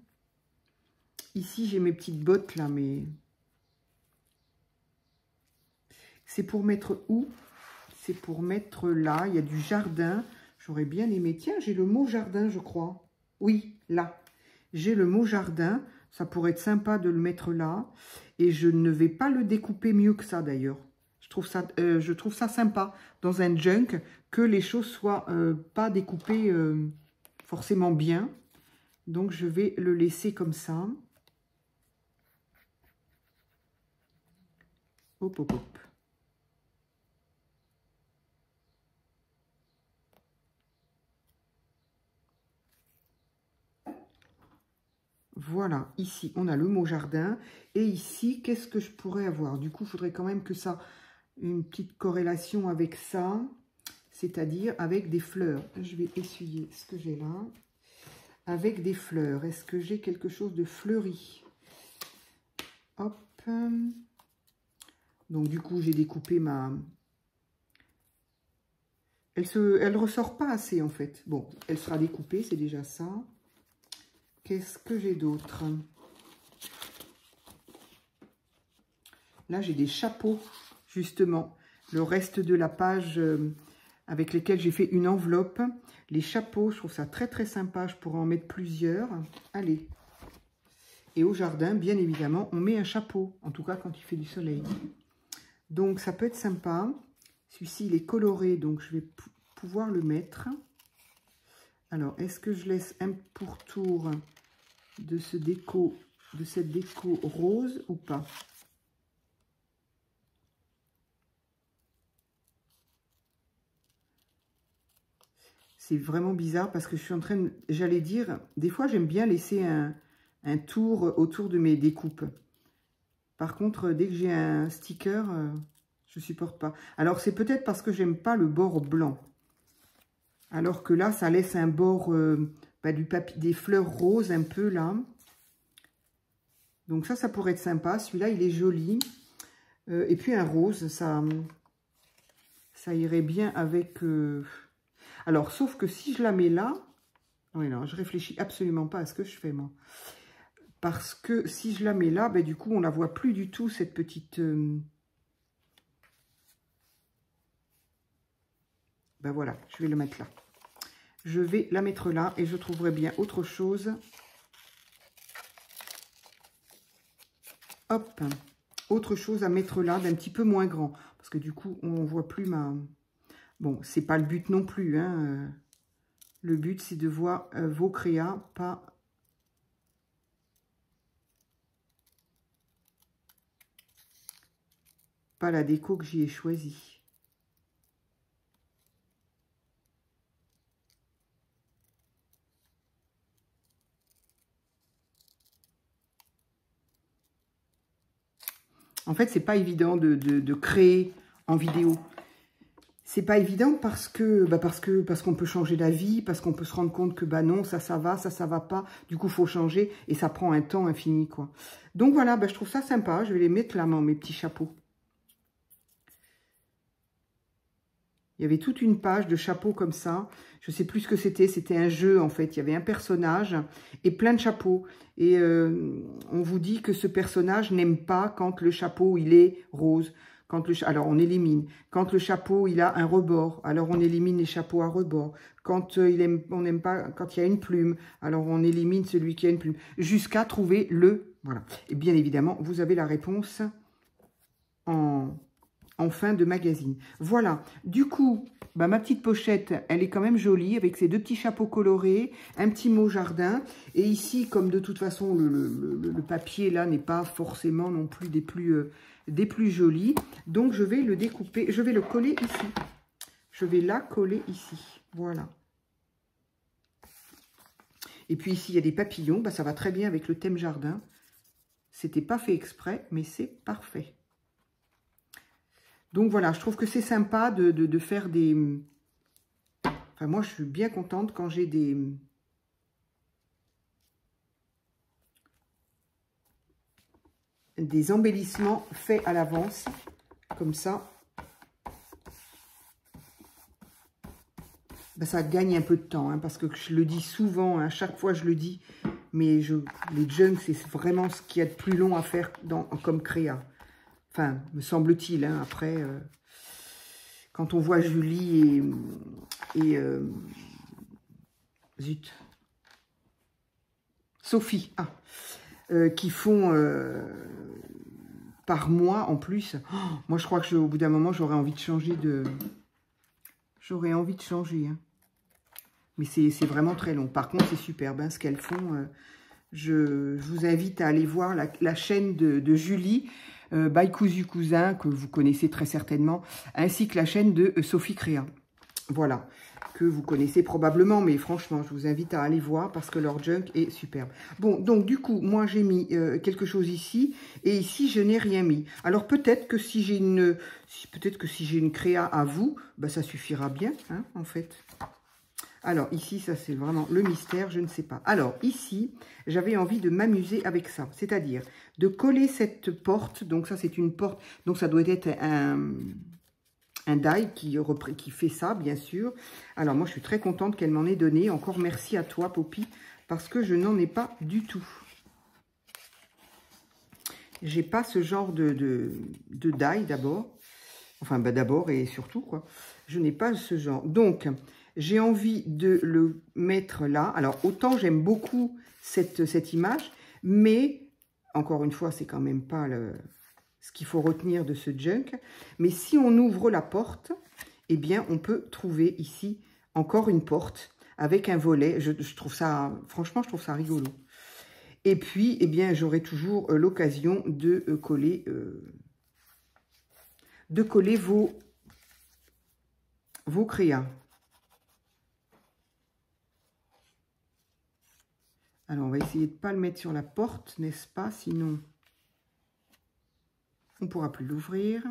Ici, j'ai mes petites bottes là, mais... C'est pour mettre où? C'est pour mettre là. Il y a du jardin. J'aurais bien aimé. Tiens, j'ai le mot jardin, je crois. Oui, là. J'ai le mot jardin. Ça pourrait être sympa de le mettre là. Et je ne vais pas le découper mieux que ça, d'ailleurs. Je trouve ça sympa dans un junk que les choses soient pas découpées forcément bien. Donc, je vais le laisser comme ça. Hop, hop, hop. Voilà, ici, on a le mot jardin. Et ici, qu'est-ce que je pourrais avoir? Du coup, il faudrait quand même que ça, une petite corrélation avec ça, c'est-à-dire avec des fleurs. Je vais essuyer ce que j'ai là. Avec des fleurs. Est-ce que j'ai quelque chose de fleuri? Hop. Donc, du coup, j'ai découpé ma... Elle ressort pas assez, en fait. Bon, elle sera découpée, c'est déjà ça. Qu'est-ce que j'ai d'autre? Là, j'ai des chapeaux, justement. Le reste de la page avec lesquels j'ai fait une enveloppe. Les chapeaux, je trouve ça très, très sympa. Je pourrais en mettre plusieurs. Allez. Et au jardin, bien évidemment, on met un chapeau. En tout cas, quand il fait du soleil. Donc, ça peut être sympa. Celui-ci, il est coloré, donc je vais pouvoir le mettre. Alors, est-ce que je laisse un pourtour de cette déco rose ou pas? C'est vraiment bizarre parce que je suis en train de... J'allais dire, des fois, j'aime bien laisser un tour autour de mes découpes. Par contre, dès que j'ai un sticker, je ne supporte pas. Alors, c'est peut-être parce que j'aime pas le bord blanc. Alors que là, ça laisse un bord du papier, des fleurs roses un peu là. Donc ça pourrait être sympa. Celui-là, il est joli. Et puis un rose, ça irait bien avec... Alors, sauf que si je la mets là... Oui, non, je réfléchis absolument pas à ce que je fais, moi. Parce que si je la mets là, du coup, on la voit plus du tout, cette petite... voilà, je vais le mettre là. Je vais la mettre là et je trouverai bien autre chose. Hop, autre chose à mettre là, d'un petit peu moins grand. Parce que du coup, on ne voit plus ma... Bon, c'est pas le but non plus. Hein. Le but, c'est de voir vos créas, pas la déco que j'y ai choisie. En fait, c'est pas évident de créer en vidéo. C'est pas évident parce qu'on peut changer d'avis, parce qu'on peut se rendre compte que non, ça va pas. Du coup, il faut changer et ça prend un temps infini, quoi. Donc voilà, je trouve ça sympa. Je vais les mettre là, mes petits chapeaux. Il y avait toute une page de chapeaux comme ça. Je ne sais plus ce que c'était. C'était un jeu, en fait. Il y avait un personnage et plein de chapeaux. Et on vous dit que ce personnage n'aime pas quand le chapeau, il est rose. Alors, on élimine. Quand le chapeau, il a un rebord, alors on élimine les chapeaux à rebord. Quand on n'aime pas, quand il y a une plume, alors on élimine celui qui a une plume. Jusqu'à trouver le... Voilà. Et bien évidemment, vous avez la réponse en fin de magazine. Voilà. Du coup, ma petite pochette, elle est quand même jolie avec ces deux petits chapeaux colorés, un petit mot jardin. Et ici, comme de toute façon, le papier là n'est pas forcément non plus des plus jolis. Donc, je vais le découper. Je vais le coller ici. Je vais la coller ici. Voilà. Et puis ici, il y a des papillons. Ça va très bien avec le thème jardin. C'était pas fait exprès, mais c'est parfait. Donc voilà, je trouve que c'est sympa de faire des... Enfin, moi, je suis bien contente quand j'ai des embellissements faits à l'avance, comme ça. Ça gagne un peu de temps, hein, parce que je le dis souvent, à chaque fois je le dis, mais les junks, c'est vraiment ce qu'il y a de plus long à faire comme créa. Enfin, me semble-t-il, hein, après, quand on voit Julie et zut, Sophie, qui font par mois en plus, moi je crois que au bout d'un moment, j'aurais envie de changer hein. Mais c'est vraiment très long. Par contre, c'est superbe, hein, ce qu'elles font. Je vous invite à aller voir la chaîne de Julie, by Cousu Cousin, que vous connaissez très certainement, ainsi que la chaîne de Sophie Créa. Voilà, que vous connaissez probablement, mais franchement, je vous invite à aller voir parce que leur junk est superbe. Bon, donc du coup, moi j'ai mis quelque chose ici, et ici je n'ai rien mis. Alors peut-être que si j'ai une créa à vous, ça suffira bien, hein, en fait. Alors, ici, ça, c'est vraiment le mystère, je ne sais pas. Alors, ici, j'avais envie de m'amuser avec ça, c'est-à-dire de coller cette porte. Donc, ça, c'est une porte. Donc, ça doit être un die qui fait ça, bien sûr. Alors, moi, je suis très contente qu'elle m'en ait donné. Encore merci à toi, Poppy, parce que je n'en ai pas du tout. J'ai pas ce genre de die d'abord. Enfin, bah, d'abord et surtout, quoi. Je n'ai pas ce genre. Donc, j'ai envie de le mettre là. Alors, autant j'aime beaucoup cette image, mais, encore une fois, c'est quand même pas ce qu'il faut retenir de ce junk. Mais si on ouvre la porte, eh bien, on peut trouver ici encore une porte avec un volet. Je trouve ça, franchement, je trouve ça rigolo. Et puis, eh bien, j'aurai toujours l'occasion de coller vos créas. Alors, on va essayer de ne pas le mettre sur la porte, n'est-ce pas? Sinon, on ne pourra plus l'ouvrir.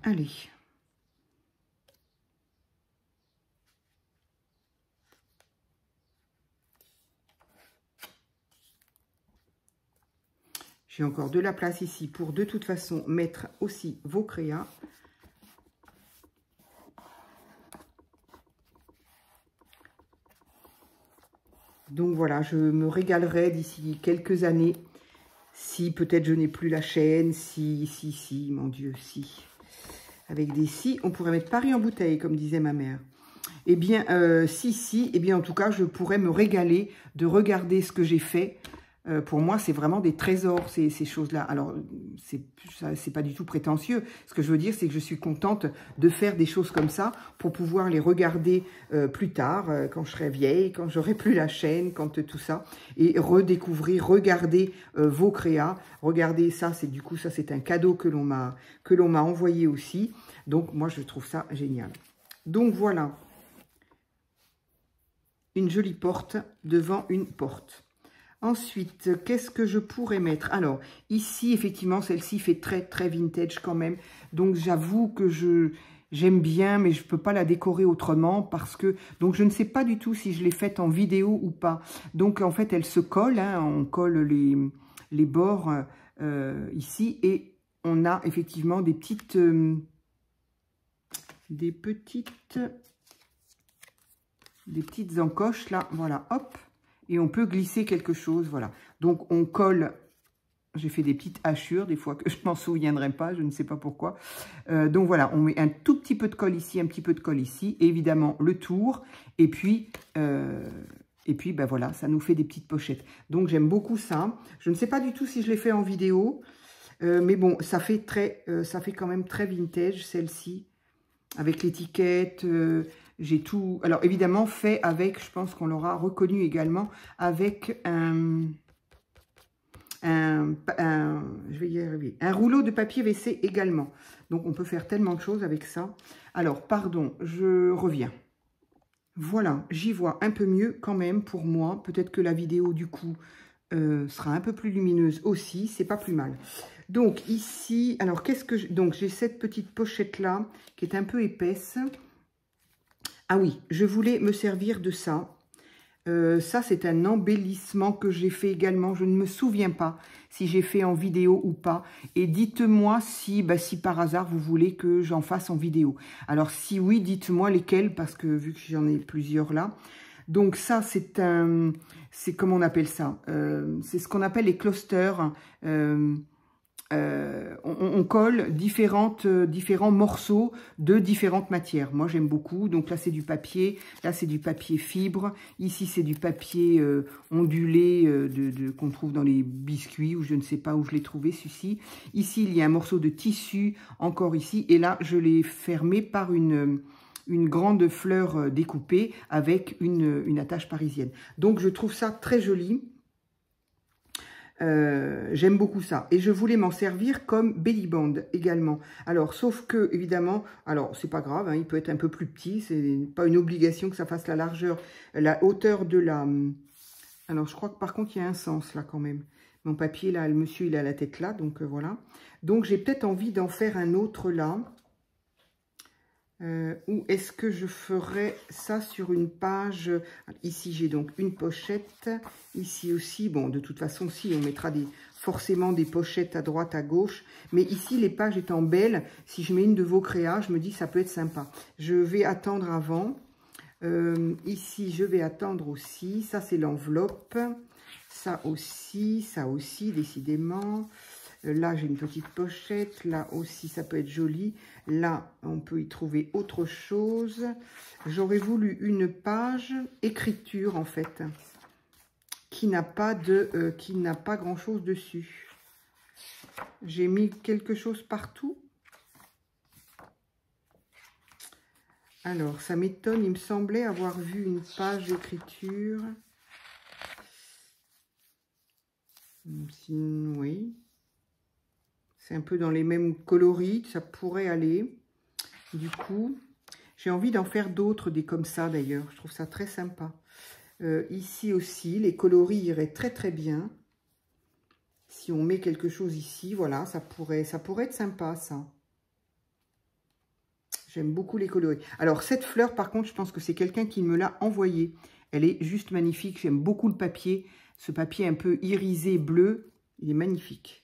Allez. J'ai encore de la place ici pour de toute façon mettre aussi vos créas. Donc voilà, je me régalerai d'ici quelques années. Si peut-être je n'ai plus la chaîne, si, mon Dieu, si. Avec des si, on pourrait mettre Paris en bouteille, comme disait ma mère. Eh bien, si, eh bien, en tout cas, je pourrais me régaler de regarder ce que j'ai fait. Pour moi, c'est vraiment des trésors, ces choses-là. Alors, c'est pas du tout prétentieux. Ce que je veux dire, c'est que je suis contente de faire des choses comme ça pour pouvoir les regarder plus tard, quand je serai vieille, quand j'aurai plus la chaîne, quand tout ça. Et redécouvrir, regarder vos créas. Regardez, ça, du coup, ça, c'est un cadeau que l'on m'a envoyé aussi. Donc, moi, je trouve ça génial. Donc, voilà. Une jolie porte devant une porte. Ensuite, qu'est-ce que je pourrais mettre? Alors, ici, effectivement, celle-ci fait très, très vintage quand même. Donc, j'avoue que j'aime bien, mais je ne peux pas la décorer autrement parce que... Donc, je ne sais pas du tout si je l'ai faite en vidéo ou pas. Donc, en fait, elle se colle. Hein, on colle les bords ici. Et on a effectivement des petites encoches là. Voilà, hop. Et on peut glisser quelque chose, voilà. Donc, on colle, j'ai fait des petites hachures, des fois que je m'en souviendrai pas, je ne sais pas pourquoi. Donc, voilà, on met un tout petit peu de colle ici, un petit peu de colle ici, et évidemment, le tour. Et puis, ben voilà, ça nous fait des petites pochettes. Donc, j'aime beaucoup ça. Je ne sais pas du tout si je l'ai fait en vidéo, mais bon, ça fait quand même très vintage, celle-ci, avec l'étiquette... j'ai tout, alors évidemment fait avec, je pense qu'on l'aura reconnu également, avec un rouleau de papier WC également. Donc on peut faire tellement de choses avec ça. Alors pardon, je reviens. Voilà, j'y vois un peu mieux quand même pour moi. Peut-être que la vidéo du coup sera un peu plus lumineuse aussi, c'est pas plus mal. Donc ici, alors qu'est-ce que donc j'ai cette petite pochette là qui est un peu épaisse. Ah oui, je voulais me servir de ça. Ça, c'est un embellissement que j'ai fait également. Je ne me souviens pas si j'ai fait en vidéo ou pas. Et dites-moi si par hasard, vous voulez que j'en fasse en vidéo. Alors, si oui, dites-moi lesquels, parce que vu que j'en ai plusieurs là. Donc, ça, c'est comment on appelle ça? C'est ce qu'on appelle les clusters. On colle différents morceaux de différentes matières. Moi, j'aime beaucoup. Donc là, c'est du papier. Là, c'est du papier fibre. Ici, c'est du papier ondulé qu'on trouve dans les biscuits ou je ne sais pas où je l'ai trouvé, celui-ci. Ici, il y a un morceau de tissu encore ici. Et là, je l'ai fermé par une grande fleur découpée avec une attache parisienne. Donc, je trouve ça très joli. J'aime beaucoup ça et je voulais m'en servir comme belly band également. Alors sauf que évidemment, alors c'est pas grave, hein, il peut être un peu plus petit, c'est pas une obligation que ça fasse la largeur, la hauteur de la... Alors je crois que par contre il y a un sens là quand même. Mon papier là, le monsieur il a la tête là, donc voilà. Donc j'ai peut-être envie d'en faire un autre là. Ou est-ce que je ferais ça sur une page? Ici, j'ai donc une pochette. Ici aussi, bon, de toute façon, si, on mettra forcément des pochettes à droite, à gauche. Mais ici, les pages étant belles, si je mets une de vos créas, je me dis ça peut être sympa. Je vais attendre avant. Ici, je vais attendre aussi. Ça, c'est l'enveloppe. Ça aussi, décidément. Là, j'ai une petite pochette. Là aussi, ça peut être joli. Là, on peut y trouver autre chose. J'aurais voulu une page écriture, en fait, qui n'a pas grand-chose dessus. J'ai mis quelque chose partout. Alors, ça m'étonne. Il me semblait avoir vu une page d'écriture. Oui. C'est un peu dans les mêmes coloris, ça pourrait aller. Du coup, j'ai envie d'en faire d'autres, des comme ça d'ailleurs. Je trouve ça très sympa. Ici aussi, les coloris iraient très très bien. Si on met quelque chose ici, voilà, ça pourrait être sympa ça. J'aime beaucoup les coloris. Alors cette fleur, par contre, je pense que c'est quelqu'un qui me l'a envoyée. Elle est juste magnifique. J'aime beaucoup le papier. Ce papier un peu irisé bleu, il est magnifique.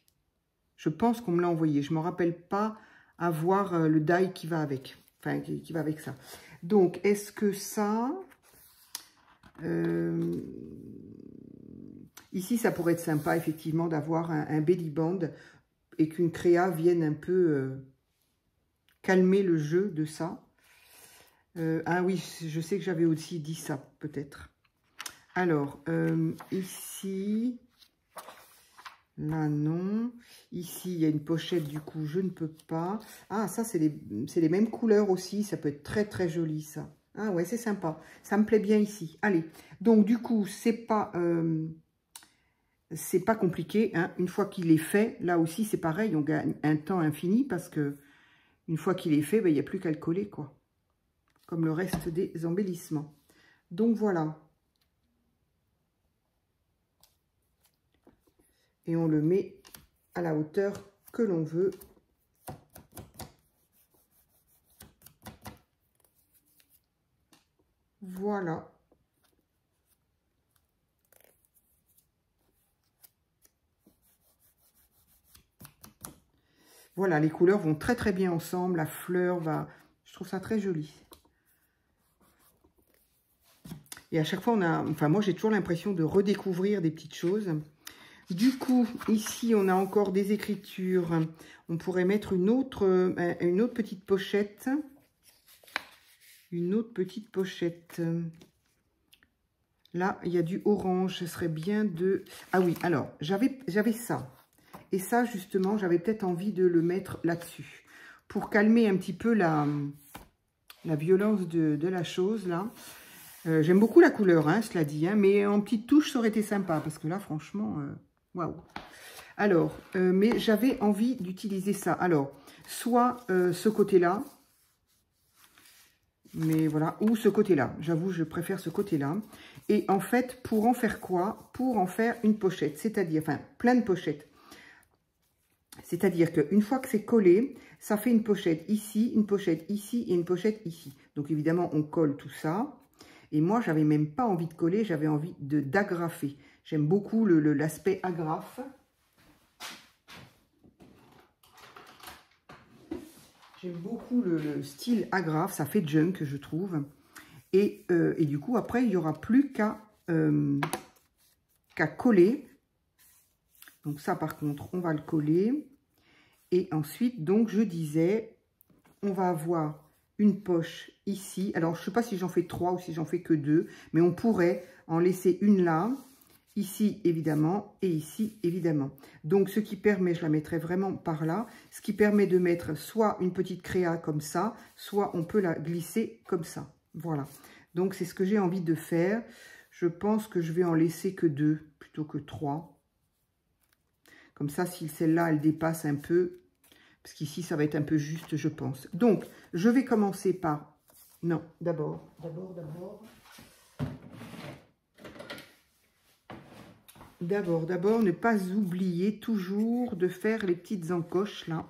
Je pense qu'on me l'a envoyé. Je ne me rappelle pas avoir le die qui va avec. Enfin, qui va avec ça. Donc, est-ce que ça... ici, ça pourrait être sympa, effectivement, d'avoir un belly band et qu'une créa vienne un peu calmer le jeu de ça. Ah oui, je sais que j'avais aussi dit ça, peut-être. Alors, ici... Là, non. Ici, il y a une pochette, du coup, je ne peux pas. Ah, ça, c'est les mêmes couleurs aussi. Ça peut être très, très joli, ça. Ah ouais, c'est sympa. Ça me plaît bien ici. Allez, donc, du coup, c'est pas compliqué. Hein. Une fois qu'il est fait, là aussi, c'est pareil. On gagne un temps infini parce que une fois qu'il est fait, ben, il n'y a plus qu'à le coller, quoi. Comme le reste des embellissements. Donc, voilà. Et on le met à la hauteur que l'on veut. Voilà. Voilà, les couleurs vont très très bien ensemble. La fleur va... Je trouve ça très joli. Et à chaque fois, on a... Enfin, moi, j'ai toujours l'impression de redécouvrir des petites choses. Du coup, ici, on a encore des écritures. On pourrait mettre une autre petite pochette. Une autre petite pochette. Là, il y a du orange. Ce serait bien de... Ah oui, alors, j'avais ça. Et ça, justement, j'avais peut-être envie de le mettre là-dessus. Pour calmer un petit peu la violence de la chose, là. J'aime beaucoup la couleur, hein, cela dit. Hein, mais en petite touche, ça aurait été sympa. Parce que là, franchement... Waouh. Alors, mais j'avais envie d'utiliser ça. Alors, soit ce côté-là, mais voilà, ou ce côté-là. J'avoue, je préfère ce côté-là. Et en fait, pour en faire quoi? Pour en faire une pochette, c'est-à-dire, enfin, plein de pochettes. C'est-à-dire qu'une fois que c'est collé, ça fait une pochette ici, une pochette ici et une pochette ici. Donc, évidemment, on colle tout ça. Et moi, j'avais même pas envie de coller, j'avais envie d'agrafer. J'aime beaucoup l'aspect agrafe. J'aime beaucoup le style agrafe, ça fait junk, je trouve. Et du coup, après, il n'y aura plus qu'à coller. Donc ça, par contre, on va le coller. Et ensuite, donc, je disais, on va avoir une poche ici. Alors, je ne sais pas si j'en fais 3 ou si j'en fais que 2, mais on pourrait en laisser une là. Ici, évidemment, et ici, évidemment. Donc, ce qui permet, je la mettrai vraiment par là, ce qui permet de mettre soit une petite créa comme ça, soit on peut la glisser comme ça. Voilà. Donc, c'est ce que j'ai envie de faire. Je pense que je vais en laisser que 2 plutôt que 3. Comme ça, si celle-là, elle dépasse un peu, parce qu'ici, ça va être un peu juste, je pense. Donc, je vais commencer par... Non, d'abord. D'abord, ne pas oublier toujours de faire les petites encoches là.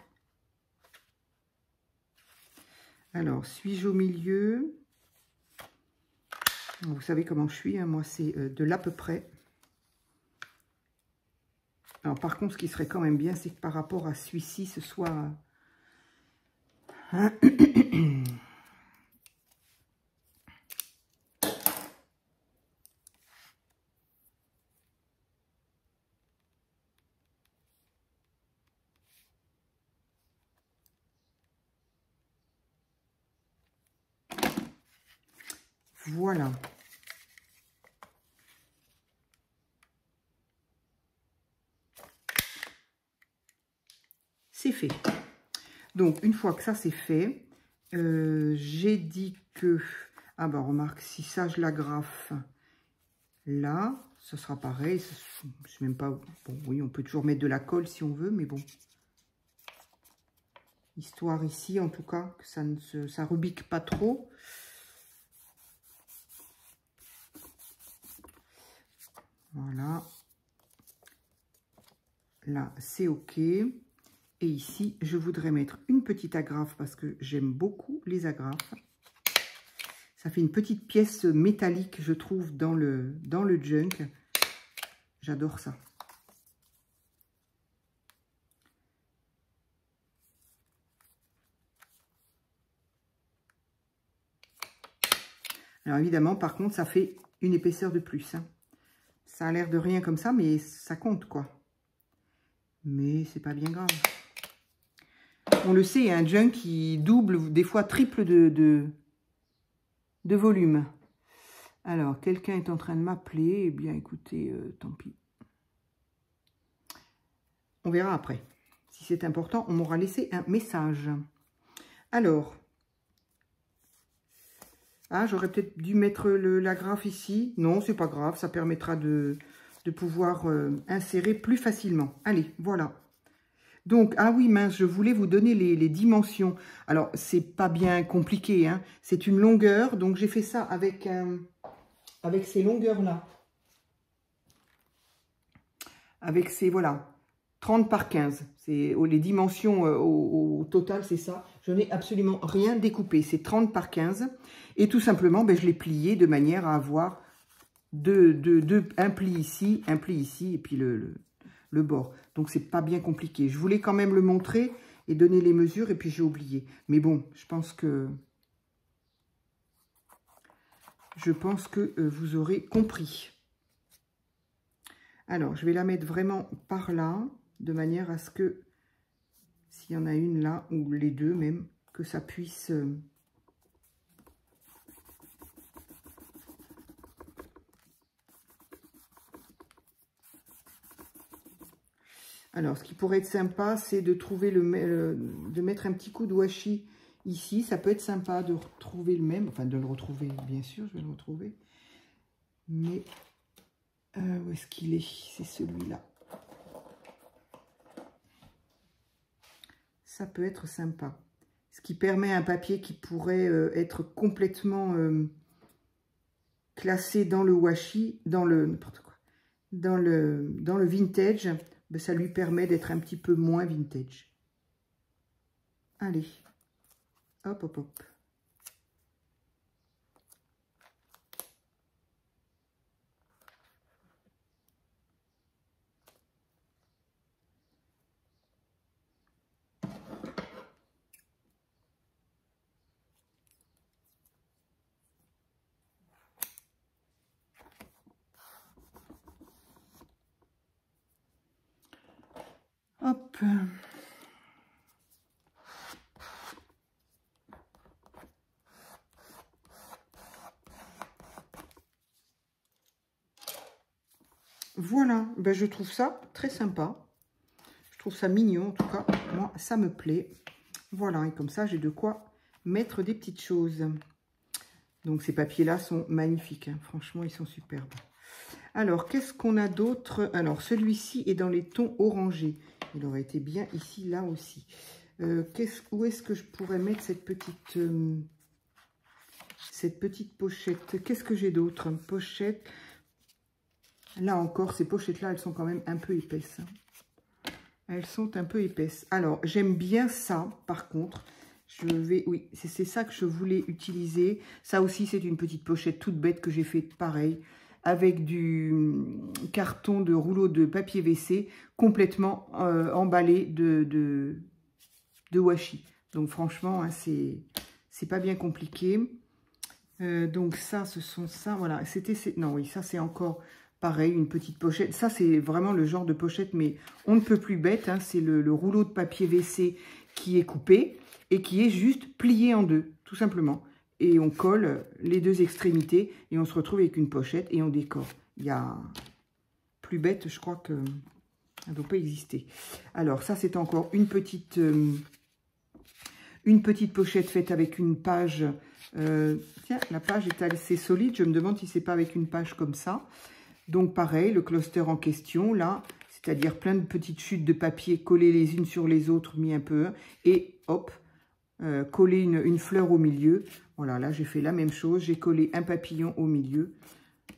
Alors, suis-je au milieu? Vous savez comment je suis, hein, moi c'est de l'à peu près. Alors par contre, ce qui serait quand même bien, c'est que par rapport à celui-ci, ce soit... Voilà. C'est fait. Donc, une fois que ça c'est fait, j'ai dit que... Ah bah remarque, si ça je l'agrafe là, ce sera pareil. Je sais même pas... Bon, oui, on peut toujours mettre de la colle si on veut, mais bon. Histoire ici, en tout cas, que ça ne ça rebique pas trop. Voilà. Là, c'est OK. Et ici, je voudrais mettre une petite agrafe parce que j'aime beaucoup les agrafes. Ça fait une petite pièce métallique, je trouve, dans le junk. J'adore ça. Alors évidemment, par contre, ça fait une épaisseur de plus. Hein. Ça a l'air de rien comme ça, mais ça compte, quoi. Mais c'est pas bien grave. On le sait, un junk qui double, des fois triple de volume. Alors, quelqu'un est en train de m'appeler. Eh bien, écoutez, tant pis. On verra après. Si c'est important, on m'aura laissé un message. Alors, ah, j'aurais peut-être dû mettre l'agrafe ici. Non, c'est pas grave, ça permettra de pouvoir insérer plus facilement. Allez, voilà. Donc, ah oui, mince, je voulais vous donner les dimensions. Alors, c'est pas bien compliqué, hein. C'est une longueur, donc j'ai fait ça avec ces longueurs-là. Avec ces, voilà, 30 par 15. C'est les dimensions au total, c'est ça. Je n'ai absolument rien découpé. C'est 30 par 15. Et tout simplement, ben, je l'ai plié de manière à avoir un pli ici, et puis le bord. Donc, c'est pas bien compliqué. Je voulais quand même le montrer et donner les mesures, et puis j'ai oublié. Mais bon, je pense que vous aurez compris. Alors, je vais la mettre vraiment par là, de manière à ce que, s'il y en a une là, ou les deux même, que ça puisse... Alors, ce qui pourrait être sympa, c'est de trouver de mettre un petit coup de washi ici. Ça peut être sympa de retrouver le même, enfin de le retrouver, bien sûr, je vais le retrouver. Mais, où est-ce qu'il est? C'est celui-là. Ça peut être sympa. Ce qui permet un papier qui pourrait être complètement classé dans le washi, dans le vintage, ben, ça lui permet d'être un petit peu moins vintage. Allez, hop, hop, hop. Hop. Voilà, ben, je trouve ça très sympa. Je trouve ça mignon, en tout cas, moi, ça me plaît. Voilà, et comme ça, j'ai de quoi mettre des petites choses. Donc, ces papiers-là sont magnifiques, hein. Franchement, ils sont superbes. Alors, qu'est-ce qu'on a d'autre? Alors, celui-ci est dans les tons orangés. Il aurait été bien ici, là aussi. Où est-ce que je pourrais mettre cette petite pochette? Qu'est-ce que j'ai d'autre? Pochette. Là encore, ces pochettes-là, elles sont quand même un peu épaisses. Elles sont un peu épaisses. Alors, j'aime bien ça, par contre. Oui, c'est ça que je voulais utiliser. Ça aussi, c'est une petite pochette toute bête que j'ai fait pareil, avec du carton de rouleau de papier WC complètement emballé de washi. Donc franchement, hein, c'est pas bien compliqué. Donc ça, ce sont ça, voilà. Non, oui, ça c'est encore pareil, une petite pochette. Ça, c'est vraiment le genre de pochette, mais on ne peut plus bête. Hein, c'est le rouleau de papier WC qui est coupé et qui est juste plié en deux, tout simplement. Et on colle les deux extrémités et on se retrouve avec une pochette et on décore. Il y a plus bête, je crois que ça ne doit pas exister. Alors ça, c'est encore une petite pochette faite avec une page. Tiens, la page est assez solide. Je me demande si c'est pas avec une page comme ça. Donc pareil, le cluster en question, là, c'est-à-dire plein de petites chutes de papier collées les unes sur les autres, mis un peu, et hop, coller une fleur au milieu. Voilà, là j'ai fait la même chose, j'ai collé un papillon au milieu.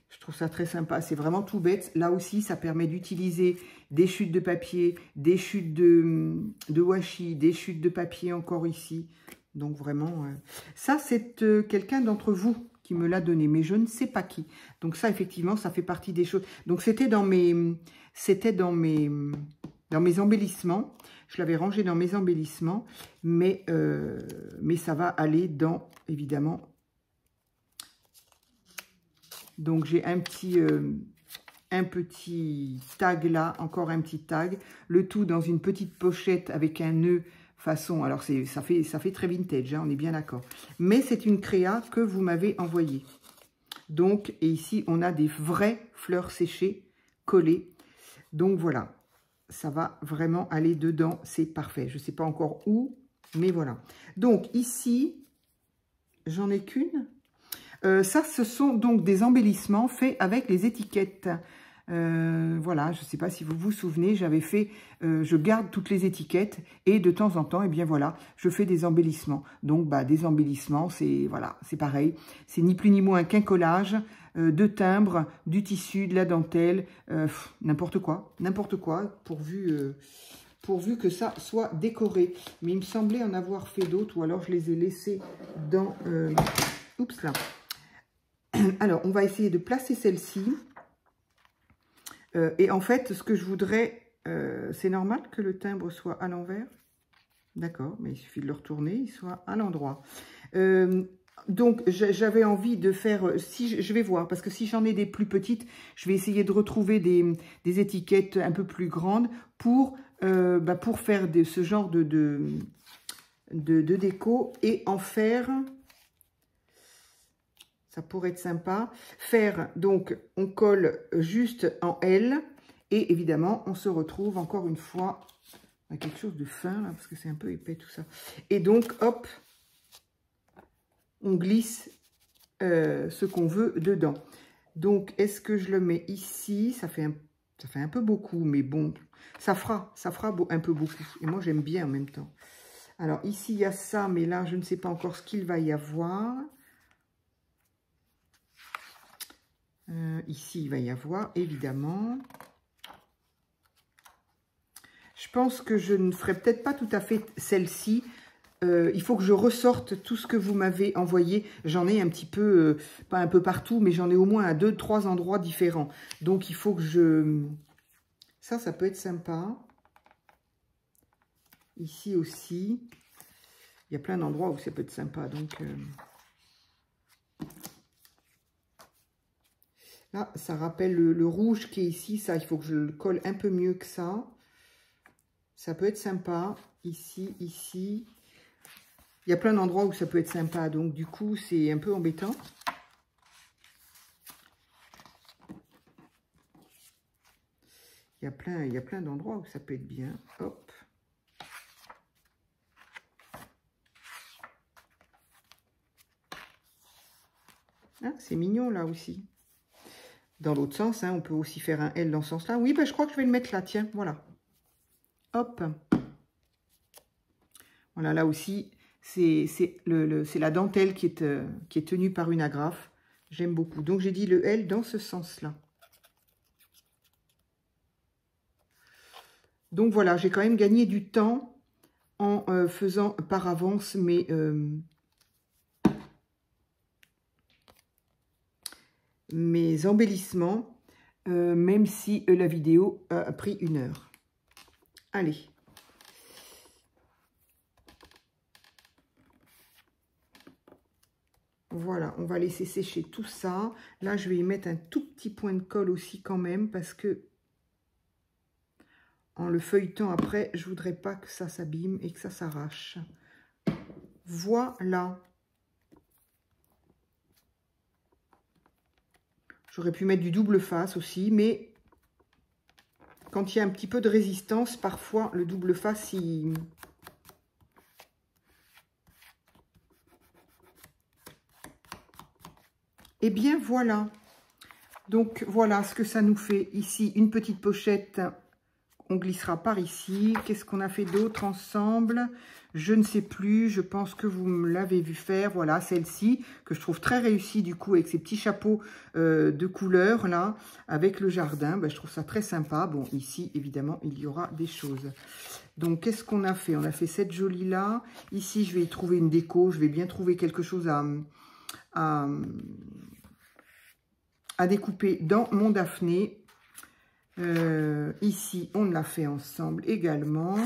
Je trouve ça très sympa, c'est vraiment tout bête. Là aussi, ça permet d'utiliser des chutes de papier, des chutes de washi, des chutes de papier encore ici. Donc vraiment, ça c'est quelqu'un d'entre vous qui me l'a donné, mais je ne sais pas qui. Donc ça, effectivement, ça fait partie des choses. Donc c'était dans mes embellissements. Je l'avais rangé dans mes embellissements, mais ça va aller dans, évidemment. Donc j'ai un petit tag là, encore un petit tag, le tout dans une petite pochette avec un nœud façon, alors ça fait très vintage, hein, on est bien d'accord. Mais c'est une créa que vous m'avez envoyée. Donc, et ici, on a des vraies fleurs séchées collées. Donc voilà, ça va vraiment aller dedans, c'est parfait. Je ne sais pas encore où, mais voilà. Donc ici, j'en ai qu'une. Ça, ce sont donc des embellissements faits avec les étiquettes. Voilà, je ne sais pas si vous vous souvenez, j'avais fait, je garde toutes les étiquettes et de temps en temps, et bien voilà, je fais des embellissements. Donc, bah, des embellissements, c'est voilà, c'est pareil. C'est ni plus ni moins qu'un collage de timbres, du tissu, de la dentelle, n'importe quoi, pourvu que ça soit décoré. Mais il me semblait en avoir fait d'autres, ou alors je les ai laissés dans... oups là. Alors, on va essayer de placer celle-ci. Et en fait, ce que je voudrais, c'est normal que le timbre soit à l'envers. D'accord, mais il suffit de le retourner, il soit à l'endroit. Donc, j'avais envie de faire, je vais voir, parce que si j'en ai des plus petites, je vais essayer de retrouver des étiquettes un peu plus grandes pour faire ce genre de déco et en faire... Ça pourrait être sympa. Faire, donc, on colle juste en L. Et évidemment, on se retrouve encore une fois à quelque chose de fin, là, parce que c'est un peu épais tout ça. Et donc, hop, on glisse ce qu'on veut dedans. Donc, est-ce que je le mets ici? Ça fait un peu beaucoup, mais bon, ça fera un peu beaucoup. Et moi, j'aime bien en même temps. Alors, ici, il y a ça, mais là, je ne sais pas encore ce qu'il va y avoir. Ici, il va y avoir, évidemment. Je pense que je ne ferai peut-être pas tout à fait celle-ci. Il faut que je ressorte tout ce que vous m'avez envoyé. J'en ai un petit peu, pas un peu partout, mais j'en ai au moins à 2-3 endroits différents. Donc, il faut que je... Ça peut être sympa. Ici aussi. Il y a plein d'endroits où ça peut être sympa. Donc... Là, ça rappelle le rouge qui est ici. Ça, il faut que je le colle un peu mieux que ça. Ça peut être sympa. Ici, ici. Il y a plein d'endroits où ça peut être sympa. Donc, du coup, c'est un peu embêtant. Il y a plein d'endroits où ça peut être bien. Hop. Ah, c'est mignon, là aussi. Dans l'autre sens, hein, on peut aussi faire un L dans ce sens-là. Oui, ben, je crois que je vais le mettre là, tiens, voilà. Hop. Voilà, là aussi, c'est la dentelle qui est tenue par une agrafe. J'aime beaucoup. Donc, j'ai dit le L dans ce sens-là. Donc, voilà, j'ai quand même gagné du temps en faisant par avance mes embellissements, même si la vidéo a pris 1 heure. Allez. Voilà, on va laisser sécher tout ça. Là, je vais y mettre un tout petit point de colle aussi quand même, parce que en le feuilletant après, je voudrais pas que ça s'abîme et que ça s'arrache. Voilà. J'aurais pu mettre du double face aussi, mais quand il y a un petit peu de résistance, parfois le double face, il... Eh bien, voilà. Donc, voilà ce que ça nous fait ici. Une petite pochette, on glissera par ici. Qu'est-ce qu'on a fait d'autre ensemble? Je ne sais plus. Je pense que vous me l'avez vu faire. Voilà, celle-ci, que je trouve très réussie, du coup, avec ces petits chapeaux de couleur, là, avec le jardin. Ben, je trouve ça très sympa. Bon, ici, évidemment, il y aura des choses. Donc, qu'est-ce qu'on a fait? On a fait cette jolie-là. Ici, je vais y trouver une déco. Je vais bien trouver quelque chose à découper dans mon Daphné. Ici, on l'a fait ensemble également.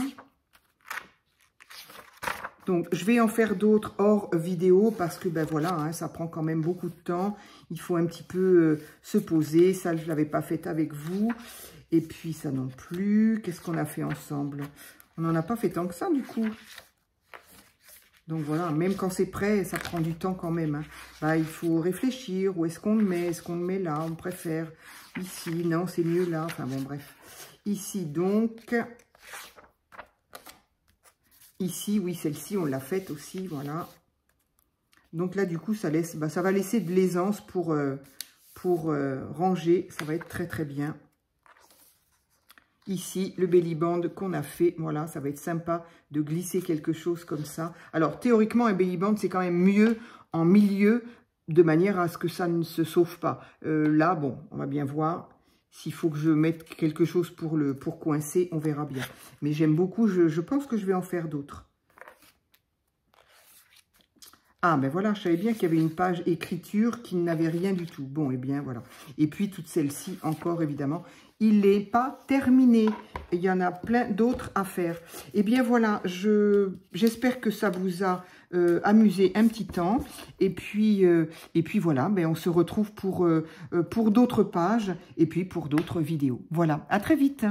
Donc, je vais en faire d'autres hors vidéo parce que, ben voilà, hein, ça prend quand même beaucoup de temps. Il faut un petit peu se poser. Ça, je ne l'avais pas fait avec vous. Et puis, ça non plus. Qu'est-ce qu'on a fait ensemble? On n'en a pas fait tant que ça, du coup. Donc voilà, même quand c'est prêt, ça prend du temps quand même. Hein. Bah, il faut réfléchir, où est-ce qu'on le met? Est-ce qu'on le met là? On préfère ici, non, c'est mieux là. Enfin bon, bref. Ici donc, ici, oui, celle-ci, on l'a faite aussi, voilà. Donc là, du coup, ça laisse, bah, ça va laisser de l'aisance pour ranger. Ça va être très très bien. Ici, le belly band qu'on a fait, voilà, ça va être sympa de glisser quelque chose comme ça. Alors, théoriquement, un belly band, c'est quand même mieux en milieu, de manière à ce que ça ne se sauve pas. Là, bon, on va bien voir. S'il faut que je mette quelque chose pour coincer, on verra bien. Mais j'aime beaucoup, je pense que je vais en faire d'autres. Ah, ben voilà, je savais bien qu'il y avait une page écriture qui n'avait rien du tout. Bon, et bien, voilà. Et puis, toute celle-ci, encore, évidemment, il n'est pas terminé. Il y en a plein d'autres à faire. Et bien, voilà, j'espère que ça vous a amusé un petit temps. Et puis voilà, ben, on se retrouve pour d'autres pages et puis pour d'autres vidéos. Voilà, à très vite.